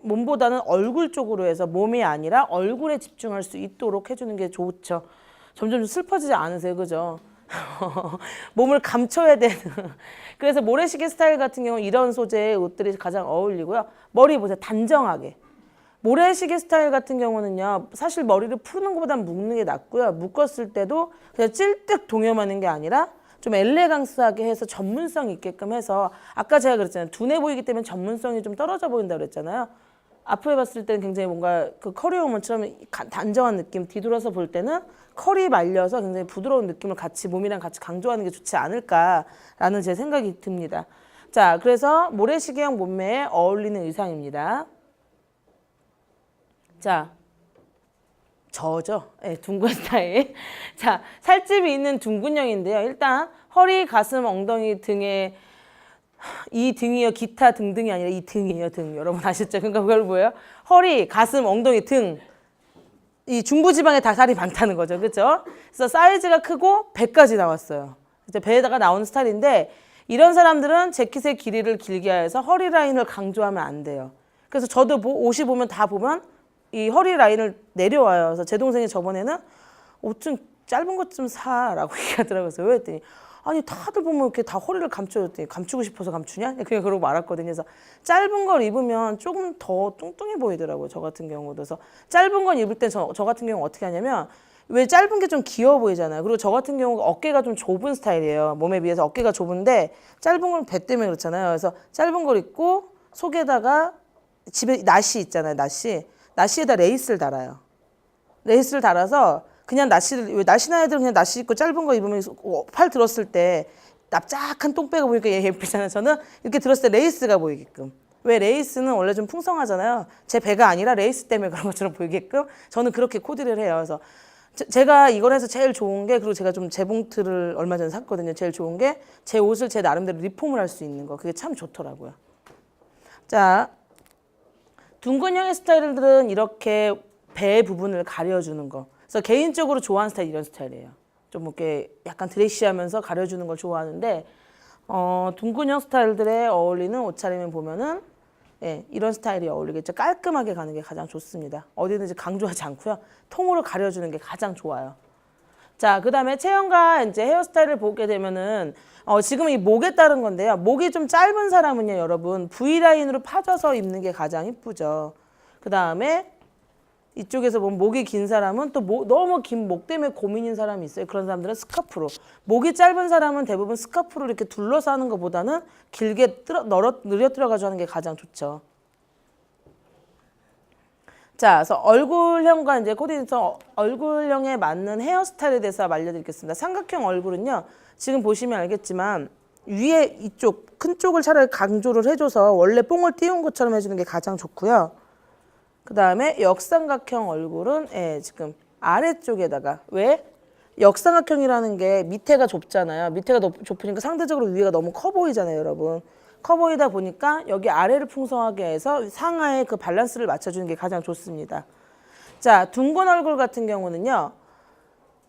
몸보다는 얼굴 쪽으로 해서 몸이 아니라 얼굴에 집중할 수 있도록 해주는 게 좋죠. 점점 슬퍼지지 않으세요, 그죠? 몸을 감춰야 되는. 그래서 모래시계 스타일 같은 경우 이런 소재의 옷들이 가장 어울리고요. 머리 보세요, 단정하게. 모래시계 스타일 같은 경우는요, 사실 머리를 푸는 것보다 묶는 게 낫고요. 묶었을 때도 그냥 찔뜩 동여마는 게 아니라 좀 엘레강스하게 해서 전문성 있게끔 해서 아까 제가 그랬잖아요. 둔해 보이기 때문에 전문성이 좀 떨어져 보인다고 그랬잖아요. 앞에 봤을 때는 굉장히 뭔가 그 커리어우먼처럼 단정한 느낌, 뒤돌아서 볼 때는 컬이 말려서 굉장히 부드러운 느낌을 같이 몸이랑 같이 강조하는 게 좋지 않을까라는 제 생각이 듭니다. 자, 그래서 모래시계형 몸매에 어울리는 의상입니다. 자, 저죠. 네, 둥근 스타일. 자, 살집이 있는 둥근형인데요. 일단 허리, 가슴, 엉덩이 등에 이 등이요. 기타 등등이 아니라 이 등이에요. 등. 여러분 아시죠? 그러니까 그걸 뭐예요? 허리, 가슴, 엉덩이, 등. 이 중부지방에 다 살이 많다는 거죠. 그렇죠? 그래서 사이즈가 크고 배까지 나왔어요. 이제 배에다가 나오는 스타일인데 이런 사람들은 재킷의 길이를 길게 해서 허리 라인을 강조하면 안 돼요. 그래서 저도 옷이 보면 다 보면 이 허리 라인을 내려와요. 그래서 제 동생이 저번에는 옷 좀 짧은 것 좀 사라고 얘기하더라고요. 왜 했더니 아니 다들 보면 이렇게 다 허리를 감춰줬더니 감추고 싶어서 감추냐? 그냥 그러고 말았거든요. 그래서 짧은 걸 입으면 조금 더 뚱뚱해 보이더라고요. 저 같은 경우도. 그래서 짧은 걸 입을 때 저 같은 경우 어떻게 하냐면 왜 짧은 게 좀 귀여워 보이잖아요. 그리고 저 같은 경우 어깨가 좀 좁은 스타일이에요. 몸에 비해서 어깨가 좁은데 짧은 건 배 때문에 그렇잖아요. 그래서 짧은 걸 입고 속에다가 집에 나시 있잖아요. 나시에다 레이스를 달아요. 레이스를 달아서 그냥 왜 날씬한 애들은 그냥 나시 입고 짧은 거 입으면 팔 들었을 때 납작한 똥배가 보니까 얘 예쁘잖아요. 저는 이렇게 들었을 때 레이스가 보이게끔. 왜 레이스는 원래 좀 풍성하잖아요. 제 배가 아니라 레이스 때문에 그런 것처럼 보이게끔 저는 그렇게 코디를 해요. 그래서 제가 이걸 해서 제일 좋은 게, 그리고 제가 좀 재봉틀을 얼마 전에 샀거든요. 제일 좋은 게 제 옷을 제 나름대로 리폼을 할 수 있는 거. 그게 참 좋더라고요. 자, 둥근형의 스타일들은 이렇게 배 부분을 가려주는 거. 그래서 개인적으로 좋아하는 스타일 이런 스타일이에요. 좀 이렇게 약간 드레시하면서 가려주는 걸 좋아하는데 둥근형 스타일들에 어울리는 옷차림을 보면은 예, 이런 스타일이 어울리겠죠. 깔끔하게 가는 게 가장 좋습니다. 어디든지 강조하지 않고요. 통으로 가려주는 게 가장 좋아요. 자, 그 다음에 체형과 이제 헤어스타일을 보게 되면은 지금 이 목에 따른 건데요. 목이 좀 짧은 사람은요, 여러분 V라인으로 파져서 입는 게 가장 이쁘죠. 그 다음에 이쪽에서 보면 목이 긴 사람은 또 너무 긴 목 때문에 고민인 사람이 있어요. 그런 사람들은 스카프로. 목이 짧은 사람은 대부분 스카프로 이렇게 둘러싸는 것보다는 길게 늘어뜨려가지고 하는 게 가장 좋죠. 자, 그래서 얼굴형과 이제 코디네이터 얼굴형에 맞는 헤어스타일에 대해서 알려드리겠습니다. 삼각형 얼굴은요, 지금 보시면 알겠지만 위에 이쪽 큰 쪽을 차라리 강조를 해줘서 원래 뽕을 띄운 것처럼 해주는 게 가장 좋고요. 그 다음에 역삼각형 얼굴은 지금 아래쪽에다가 왜? 역삼각형이라는 게 밑에가 좁잖아요. 밑에가 좁으니까 상대적으로 위에가 너무 커 보이잖아요, 여러분. 커 보이다 보니까 여기 아래를 풍성하게 해서 상하의 그 밸런스를 맞춰주는 게 가장 좋습니다. 자, 둥근 얼굴 같은 경우는요.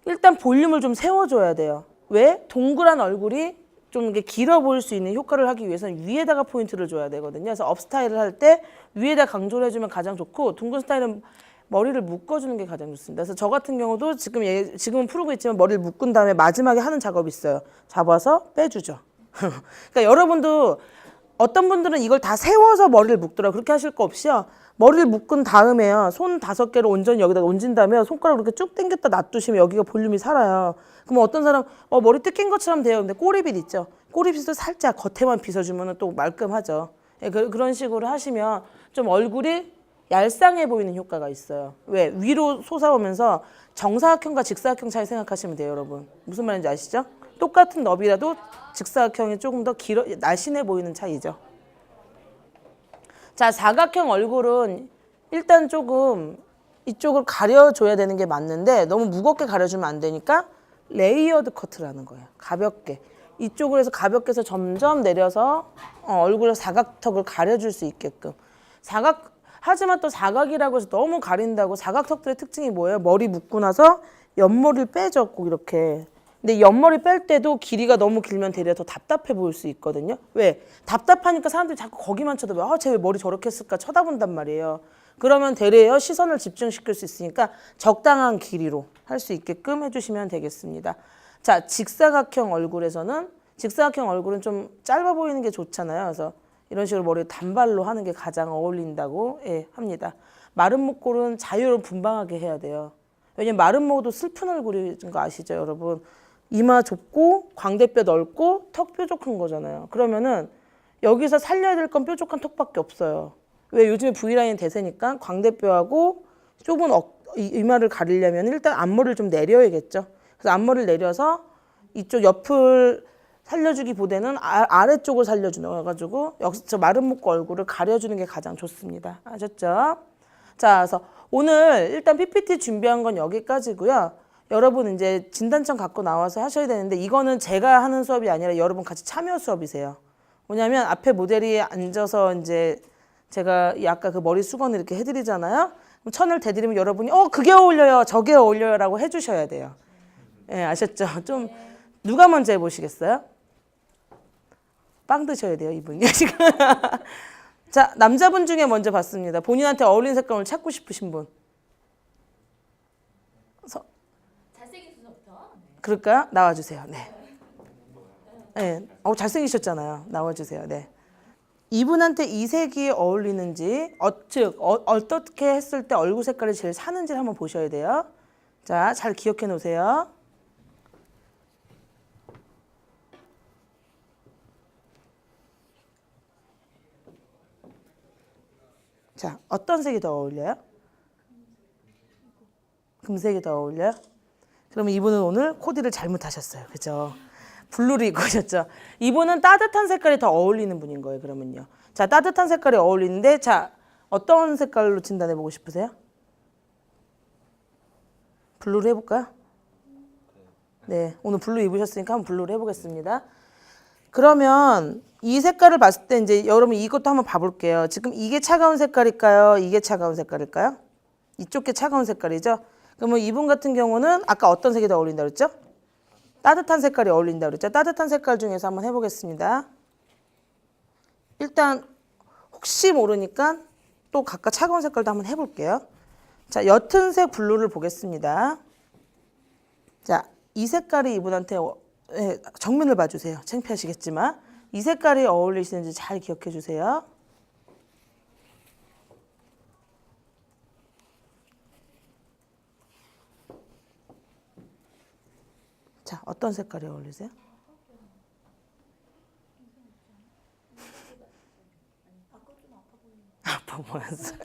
일단 볼륨을 좀 세워줘야 돼요. 왜? 동그란 얼굴이 좀 이렇게 길어 보일 수 있는 효과를 하기 위해서는 위에다가 포인트를 줘야 되거든요. 그래서 업 스타일을 할 때 위에다 강조를 해주면 가장 좋고, 둥근 스타일은 머리를 묶어주는 게 가장 좋습니다. 그래서 저 같은 경우도 지금은 푸르고 있지만 머리를 묶은 다음에 마지막에 하는 작업이 있어요. 잡아서 빼주죠. 그러니까 여러분도 어떤 분들은 이걸 다 세워서 머리를 묶더라고요. 그렇게 하실 거 없이요. 머리를 묶은 다음에요. 손 5개를 온전히 여기다 얹은 다음에 손가락으로 이렇게 쭉 당겼다 놔두시면 여기가 볼륨이 살아요. 그럼 어떤 사람 머리 뜯긴 것처럼 돼요. 근데 꼬리빗 있죠. 꼬리빗을 살짝 겉에만 빗어주면 또 말끔하죠. 예, 그런 식으로 하시면 좀 얼굴이 얄쌍해 보이는 효과가 있어요. 왜? 위로 솟아오면서 정사각형과 직사각형 차이 생각하시면 돼요, 여러분. 무슨 말인지 아시죠? 똑같은 너비라도 직사각형이 조금 더 날씬해 보이는 차이죠. 자, 사각형 얼굴은 일단 조금 이쪽을 가려줘야 되는 게 맞는데 너무 무겁게 가려주면 안 되니까 레이어드 커트를 하는 거예요. 가볍게. 이쪽으로 해서 가볍게 해서 점점 내려서 얼굴의 사각턱을 가려줄 수 있게끔. 하지만 또 사각이라고 해서 너무 가린다고. 사각턱들의 특징이 뭐예요? 머리 묶고 나서 옆머리를 빼죠, 꼭 이렇게. 근데 옆머리 뺄 때도 길이가 너무 길면 되려 더 답답해 보일 수 있거든요. 왜? 답답하니까 사람들이 자꾸 거기만 쳐다봐요. 쟤 왜 머리 저렇게 했을까 쳐다본단 말이에요. 그러면 되레요 시선을 집중시킬 수 있으니까 적당한 길이로 할 수 있게끔 해주시면 되겠습니다. 자, 직사각형 얼굴에서는 직사각형 얼굴은 좀 짧아 보이는 게 좋잖아요. 그래서 이런 식으로 머리 단발로 하는 게 가장 어울린다고 합니다. 마른 목골은 자유로 분방하게 해야 돼요. 왜냐면 마른 목도 슬픈 얼굴인 거 아시죠, 여러분? 이마 좁고 광대뼈 넓고 턱 뾰족한 거잖아요. 그러면은 여기서 살려야 될 건 뾰족한 턱밖에 없어요. 왜? 요즘에 V라인 대세니까 광대뼈하고 좁은 이마를 가리려면 일단 앞머리를 좀 내려야겠죠. 그래서 앞머리를 내려서 이쪽 옆을 살려주기보다는 아래쪽을 살려주가지고 저 마른 목과 얼굴을 가려주는 게 가장 좋습니다. 아셨죠? 자, 그래서 오늘 일단 PPT 준비한 건 여기까지고요. 여러분 이제 진단청 갖고 나와서 하셔야 되는데 이거는 제가 하는 수업이 아니라 여러분 같이 참여 수업이세요. 뭐냐면 앞에 모델이 앉아서 이제 제가 아까 그 머리 수건을 이렇게 해드리잖아요. 그럼 천을 대드리면 여러분이 그게 어울려요, 저게 어울려요라고 해주셔야 돼요. 예, 아셨죠? 좀 누가 먼저 해보시겠어요? 빵 드셔야 돼요, 이분이 지금. 자, 남자분 중에 먼저 봤습니다. 본인한테 어울리는 색감을 찾고 싶으신 분. 잘생긴 순서부터. 그럴까요? 나와주세요. 네. 네. 잘생기셨잖아요. 나와주세요. 네. 이분한테 이 색이 어울리는지, 어떻게 했을 때 얼굴 색깔이 제일 사는지를 한번 보셔야 돼요. 자, 잘 기억해 놓으세요. 자, 어떤 색이 더 어울려요? 금색이 더 어울려요? 그러면 이분은 오늘 코디를 잘못하셨어요. 그죠? 블루를 입고 오셨죠? 이분은 따뜻한 색깔이 더 어울리는 분인 거예요. 그러면요. 자, 따뜻한 색깔이 어울리는데 자, 어떤 색깔로 진단해보고 싶으세요? 블루로 해볼까요? 네, 오늘 블루 입으셨으니까 한번 블루로 해보겠습니다. 그러면 이 색깔을 봤을 때 이제 여러분 이것도 한번 봐볼게요. 지금 이게 차가운 색깔일까요? 이게 차가운 색깔일까요? 이쪽 게 차가운 색깔이죠? 그러면 이분 같은 경우는 아까 어떤 색이 더 어울린다 그랬죠? 따뜻한 색깔이 어울린다 그랬죠. 따뜻한 색깔 중에서 한번 해보겠습니다. 일단 혹시 모르니까 또 각각 차가운 색깔도 한번 해볼게요. 자, 옅은 색 블루를 보겠습니다. 자, 이 색깔이 이분한테 정면을 봐주세요. 창피하시겠지만 이 색깔이 어울리시는지 잘 기억해 주세요. 자, 어떤 색깔이 어울리세요? 아파 보였어.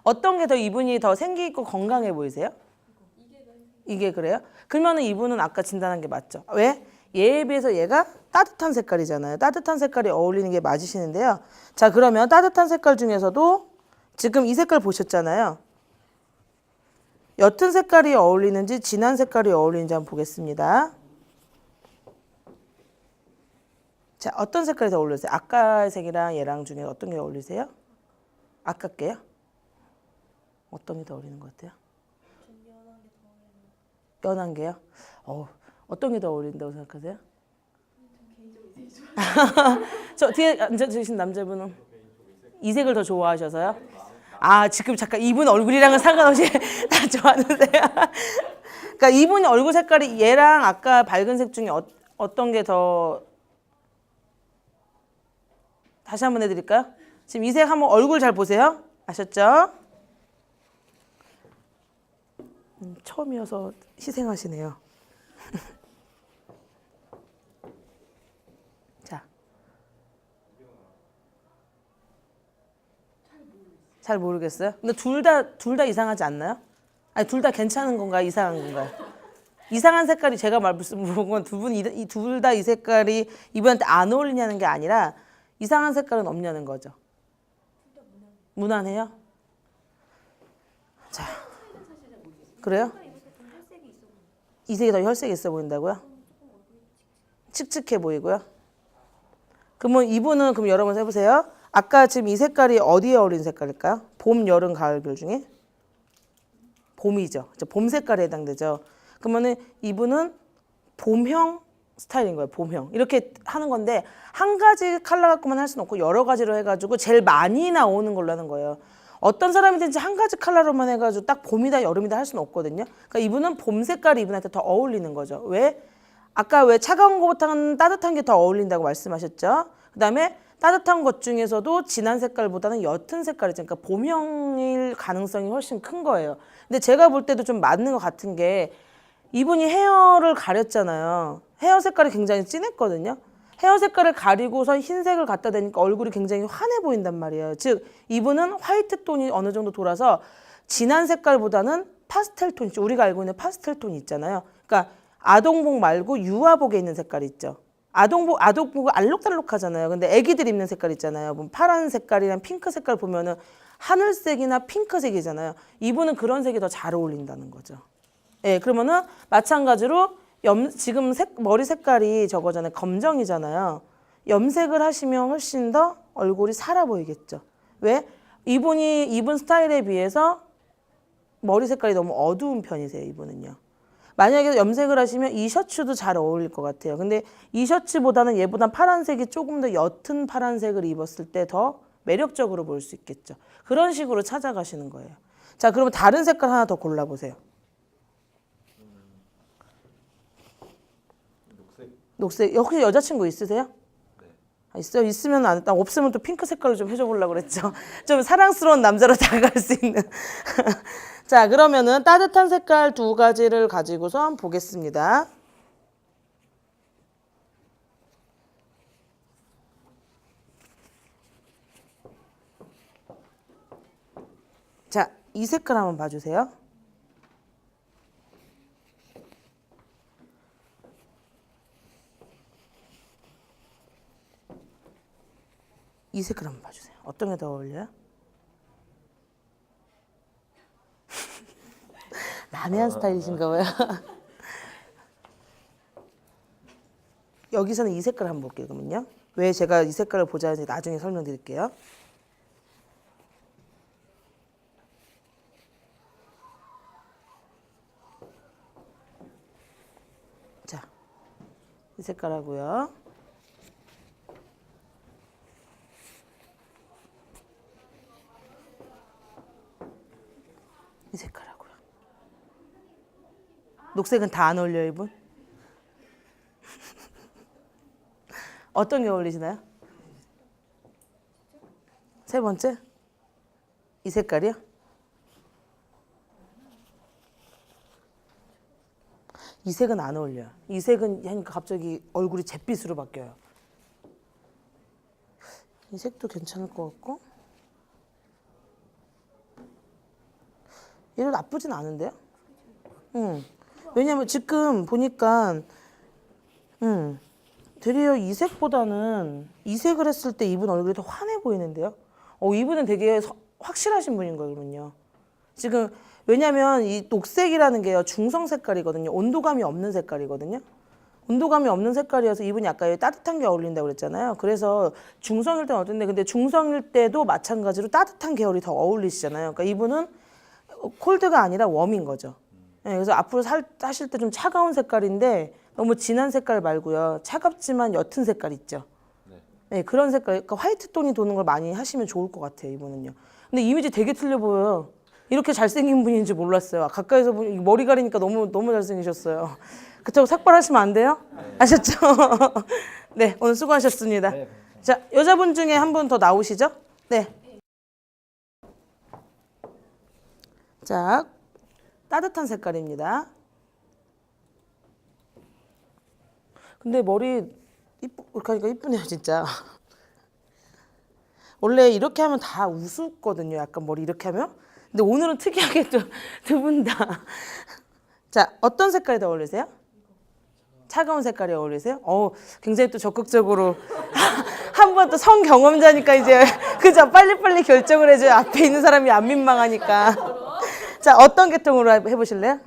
어떤 게 더 이분이 더 생기 있고 건강해 보이세요? 이게 그래요? 그러면은 이분은 아까 진단한 게 맞죠? 왜? 얘에 비해서 얘가 따뜻한 색깔이잖아요. 따뜻한 색깔이 어울리는 게 맞으시는데요. 자, 그러면 따뜻한 색깔 중에서도 지금 이 색깔 보셨잖아요. 옅은 색깔이 어울리는지 진한 색깔이 어울리는지 한번 보겠습니다. 자, 어떤 색깔이 더 어울리세요? 아까 색이랑 얘랑 중에 어떤 게 어울리세요? 아깝게요? 어떤 게 더 어울리는 것 같아요? 연한 게요? 어떤 게 더 어울린다고 생각하세요? 저 뒤에 앉아주신 남자분은 이 색을 더 좋아하셔서요? 아, 지금 잠깐 이분 얼굴이랑은 상관없이 다 좋아하는데요. 그러니까 이분이 얼굴 색깔이 얘랑 아까 밝은 색 중에 어떤 게 더 다시 한번 해드릴까요? 지금 이 색 한번 얼굴 잘 보세요. 아셨죠? 처음이어서 희생하시네요. 자, 잘 모르겠어요. 근데 둘 다 이상하지 않나요? 아니, 둘 다 괜찮은 건가요? 이상한 건가요? 이상한 색깔이 제가 물어본 건 두 분이 둘 다 이 색깔이 이분한테 안 어울리냐는 게 아니라 이상한 색깔은 없냐는 거죠. 무난해요? 자, 그래요? 이 색이 더 혈색이 있어 보인다고요? 칙칙해 보이고요. 그러면 이분은 그럼 여러분 해보세요. 아까 지금 이 색깔이 어디에 어울리는 색깔일까요? 봄, 여름, 가을, 겨울 중에? 봄이죠. 봄 색깔에 해당되죠. 그러면은 이분은 봄형 스타일인 거예요. 봄형. 이렇게 하는 건데 한 가지 컬러 갖고만 할 수는 없고 여러 가지로 해가지고 제일 많이 나오는 걸로 하는 거예요. 어떤 사람이든지 한 가지 컬러로만 해가지고 딱 봄이다 여름이다 할 수는 없거든요. 그러니까 이분은 봄 색깔이 이분한테 더 어울리는 거죠. 왜? 아까 왜 차가운 것보다는 따뜻한 게 더 어울린다고 말씀하셨죠. 그다음에 따뜻한 것 중에서도 진한 색깔보다는 옅은 색깔이죠. 그러니까 봄형일 가능성이 훨씬 큰 거예요. 근데 제가 볼 때도 좀 맞는 것 같은 게 이분이 헤어를 가렸잖아요. 헤어 색깔이 굉장히 진했거든요. 헤어 색깔을 가리고서 흰색을 갖다 대니까 얼굴이 굉장히 환해 보인단 말이에요. 즉 이분은 화이트 톤이 어느 정도 돌아서 진한 색깔보다는 파스텔 톤 있죠. 우리가 알고 있는 파스텔 톤이 있잖아요. 그러니까 아동복 말고 유아복에 있는 색깔이 있죠. 아동복은 알록달록하잖아요. 근데 애기들 입는 색깔 있잖아요. 파란 색깔이랑 핑크 색깔 보면은 하늘색이나 핑크색이잖아요. 이분은 그런 색이 더 잘 어울린다는 거죠. 예, 그러면은 마찬가지로 지금 머리 색깔이 저거잖아요. 검정이잖아요. 염색을 하시면 훨씬 더 얼굴이 살아 보이겠죠. 왜? 이분 스타일에 비해서 머리 색깔이 너무 어두운 편이세요. 이분은요. 만약에 염색을 하시면 이 셔츠도 잘 어울릴 것 같아요. 근데 이 셔츠보다는 얘보다 파란색이 조금 더 옅은 파란색을 입었을 때 더 매력적으로 보일 수 있겠죠. 그런 식으로 찾아가시는 거예요. 자, 그러면 다른 색깔 하나 더 골라보세요. 녹색. 혹시 여자친구 있으세요? 네. 있어요? 있으면 안 했다. 없으면 또 핑크 색깔로 좀 해줘 보려고 그랬죠. 좀 사랑스러운 남자로 다가갈 수 있는. 자, 그러면은 따뜻한 색깔 두 가지를 가지고서 한번 보겠습니다. 자, 이 색깔 한번 봐주세요. 이 색깔 한번 봐주세요. 어떤 게 더 어울려요? 난해한 스타일이신가 봐요. 여기서는 이 색깔 한번 볼게요. 그러면요. 왜 제가 이 색깔을 보자 하는지 나중에 설명드릴게요. 이 색깔 하고요. 이 색깔 하고요. 녹색은 다 안 어울려요, 이분? 어떤 게 어울리시나요? 세 번째? 이 색깔이요? 이 색은 안 어울려요. 이 색은 하니까 갑자기 얼굴이 잿빛으로 바뀌어요. 이 색도 괜찮을 것 같고. 얘도 나쁘진 않은데요? 왜냐면 지금 보니까 되려 이 색보다는 이 색을 했을 때 이분 얼굴이 더 환해 보이는데요? 이분은 되게 확실하신 분인 거예요, 그러면요. 지금 왜냐면 이 녹색이라는 게요, 중성 색깔이거든요. 온도감이 없는 색깔이거든요. 온도감이 없는 색깔이어서 이분이 아까 따뜻한 게 어울린다고 그랬잖아요. 그래서 중성일 때는 어떤데, 근데 중성일 때도 마찬가지로 따뜻한 계열이 더 어울리시잖아요. 그러니까 이분은 콜드가 아니라 웜인 거죠. 네, 그래서 앞으로 사실 때 좀 차가운 색깔인데 너무 진한 색깔 말고요. 차갑지만 옅은 색깔 있죠. 네, 그런 색깔, 그러니까 화이트 톤이 도는 걸 많이 하시면 좋을 것 같아요, 이분은요. 근데 이미지 되게 틀려 보여요. 이렇게 잘생긴 분인지 몰랐어요. 가까이서 보니 머리 가리니까 너무 잘생기셨어요. 그렇다고 삭발하시면 안 돼요? 아셨죠? 네, 오늘 수고하셨습니다. 자, 여자분 중에 한 분 더 나오시죠? 네. 자, 따뜻한 색깔입니다. 근데 머리 이렇게 하니까 이쁘네요, 진짜. 원래 이렇게 하면 다 우습거든요, 약간 머리 이렇게 하면. 근데 오늘은 특이하게 두 분 다. 자, 어떤 색깔이 더 어울리세요? 차가운 색깔이 어울리세요? 굉장히 또 적극적으로. 한 번 또 성경험자니까 이제 그죠? 빨리빨리 결정을 해줘요. 앞에 있는 사람이 안 민망하니까. 자, 어떤 계통으로 해보실래요?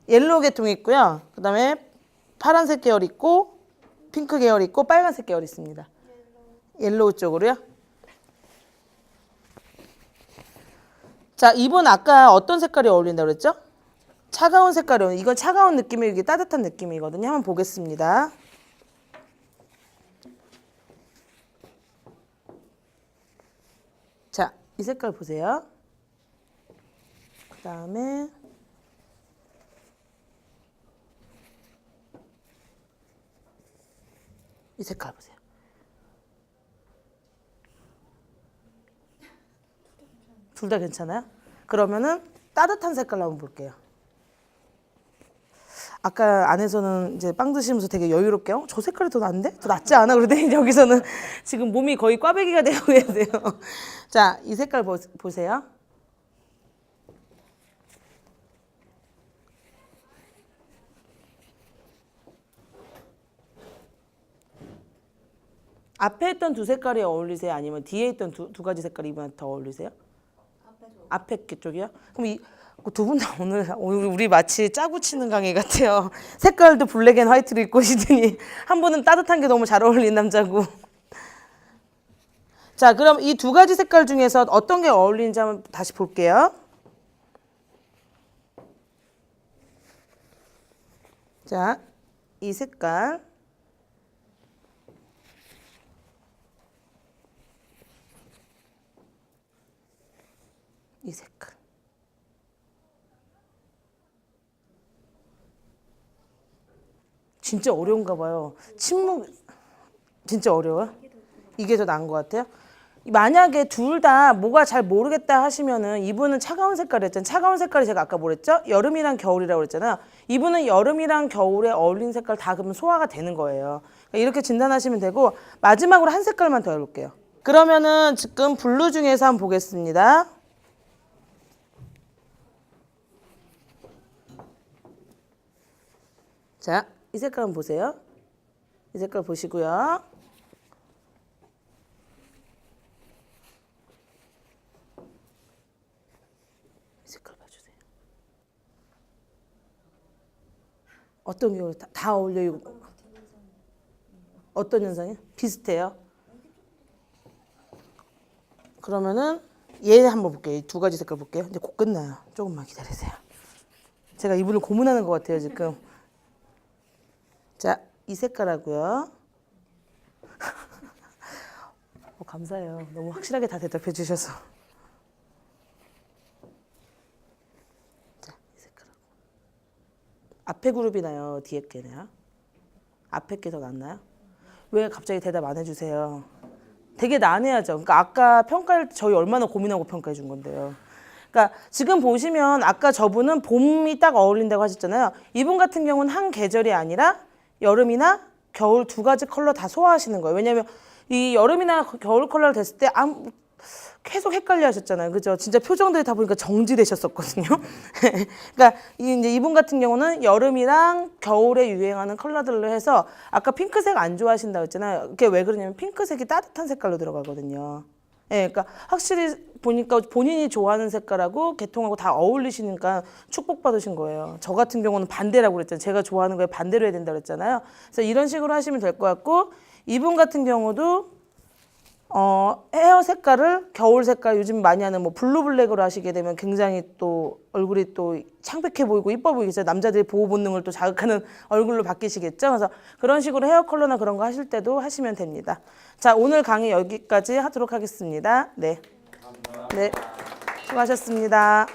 옐로우 계통 있고요. 그 다음에 파란색 계열 있고, 핑크 계열 있고, 빨간색 계열 있습니다. 옐로우 쪽으로요. 자, 이분 아까 어떤 색깔이 어울린다고 그랬죠? 차가운 색깔이, 이건 차가운 느낌이, 이게 따뜻한 느낌이거든요. 한번 보겠습니다. 자, 이 색깔 보세요. 그 다음에 이 색깔 보세요. 둘 다 괜찮아요? 그러면은 따뜻한 색깔로 한번 볼게요. 아까 안에서는 이제 빵 드시면서 되게 여유롭게 저 색깔이 더 낫는데? 더 낫지 않아? 그러더니 여기서는 지금 몸이 거의 꽈배기가 되고 계세요. 자, 이 색깔 보세요. 앞에 있던 두 색깔이 어울리세요? 아니면 뒤에 있던 두 가지 색깔이 이분한테 더 어울리세요? 앞에 쪽이요? 그럼 두 분 다 오늘 우리 마치 짜고 치는 강의 같아요. 색깔도 블랙 앤 화이트로 입고 오시더니 한 분은 따뜻한 게 너무 잘 어울리는 남자고. 자, 그럼 이 두 가지 색깔 중에서 어떤 게 어울리는지 한번 다시 볼게요. 자, 이 색깔. 이 색깔. 진짜 어려운가 봐요. 침묵 진짜 어려워요? 이게 더 나은 것 같아요? 만약에 둘 다 뭐가 잘 모르겠다 하시면은 이분은 차가운 색깔이었잖아요. 차가운 색깔이 제가 아까 뭐랬죠? 여름이랑 겨울이라고 그랬잖아요. 이분은 여름이랑 겨울에 어울리는 색깔 다 그러면 소화가 되는 거예요. 그러니까 이렇게 진단하시면 되고 마지막으로 한 색깔만 더 해볼게요. 그러면은 지금 블루 중에서 한번 보겠습니다. 자, 이 색깔 한번 보세요. 이 색깔 보시고요. 이 색깔 봐주세요. 어떤 경우 다 어울려요? 어떤 현상이요? 비슷해요? 그러면은 얘 한번 볼게요. 이 두 가지 색깔 볼게요. 근데 곧 끝나요. 조금만 기다리세요. 제가 이분을 고문하는 것 같아요, 지금. 자, 이 색깔 하고요. 감사해요. 너무 확실하게 다 대답해 주셔서. 자, 이 색깔 하고. 앞에 그룹이 나요? 뒤에 게 나요? 앞에 게 더 낫나요? 왜 갑자기 대답 안 해주세요? 되게 난해하죠. 그러니까 아까 평가할 때 저희 얼마나 고민하고 평가해 준 건데요. 그러니까 지금 보시면 아까 저분은 봄이 딱 어울린다고 하셨잖아요. 이분 같은 경우는 한 계절이 아니라 여름이나 겨울 두 가지 컬러 다 소화하시는 거예요. 왜냐하면 이 여름이나 겨울 컬러를 됐을 때 계속 헷갈려 하셨잖아요. 그죠? 진짜 표정들이 다 보니까 정지되셨었거든요. 그러니까 이제 이분 같은 경우는 여름이랑 겨울에 유행하는 컬러들로 해서 아까 핑크색 안 좋아하신다고 했잖아요. 그게 왜 그러냐면 핑크색이 따뜻한 색깔로 들어가거든요. 예, 그러니까 확실히 보니까 본인이 좋아하는 색깔하고 계통하고 다 어울리시니까 축복받으신 거예요. 저 같은 경우는 반대라고 그랬잖아요. 제가 좋아하는 거에 반대로 해야 된다고 그랬잖아요. 그래서 이런 식으로 하시면 될 것 같고 이분 같은 경우도 헤어 색깔을 겨울 색깔 요즘 많이 하는 뭐 블루 블랙으로 하시게 되면 굉장히 또 얼굴이 또 창백해 보이고 이뻐 보이겠죠. 남자들의 보호 본능을 또 자극하는 얼굴로 바뀌시겠죠. 그래서 그런 식으로 헤어 컬러나 그런 거 하실 때도 하시면 됩니다. 자, 오늘 강의 여기까지 하도록 하겠습니다. 네. 네. 수고하셨습니다.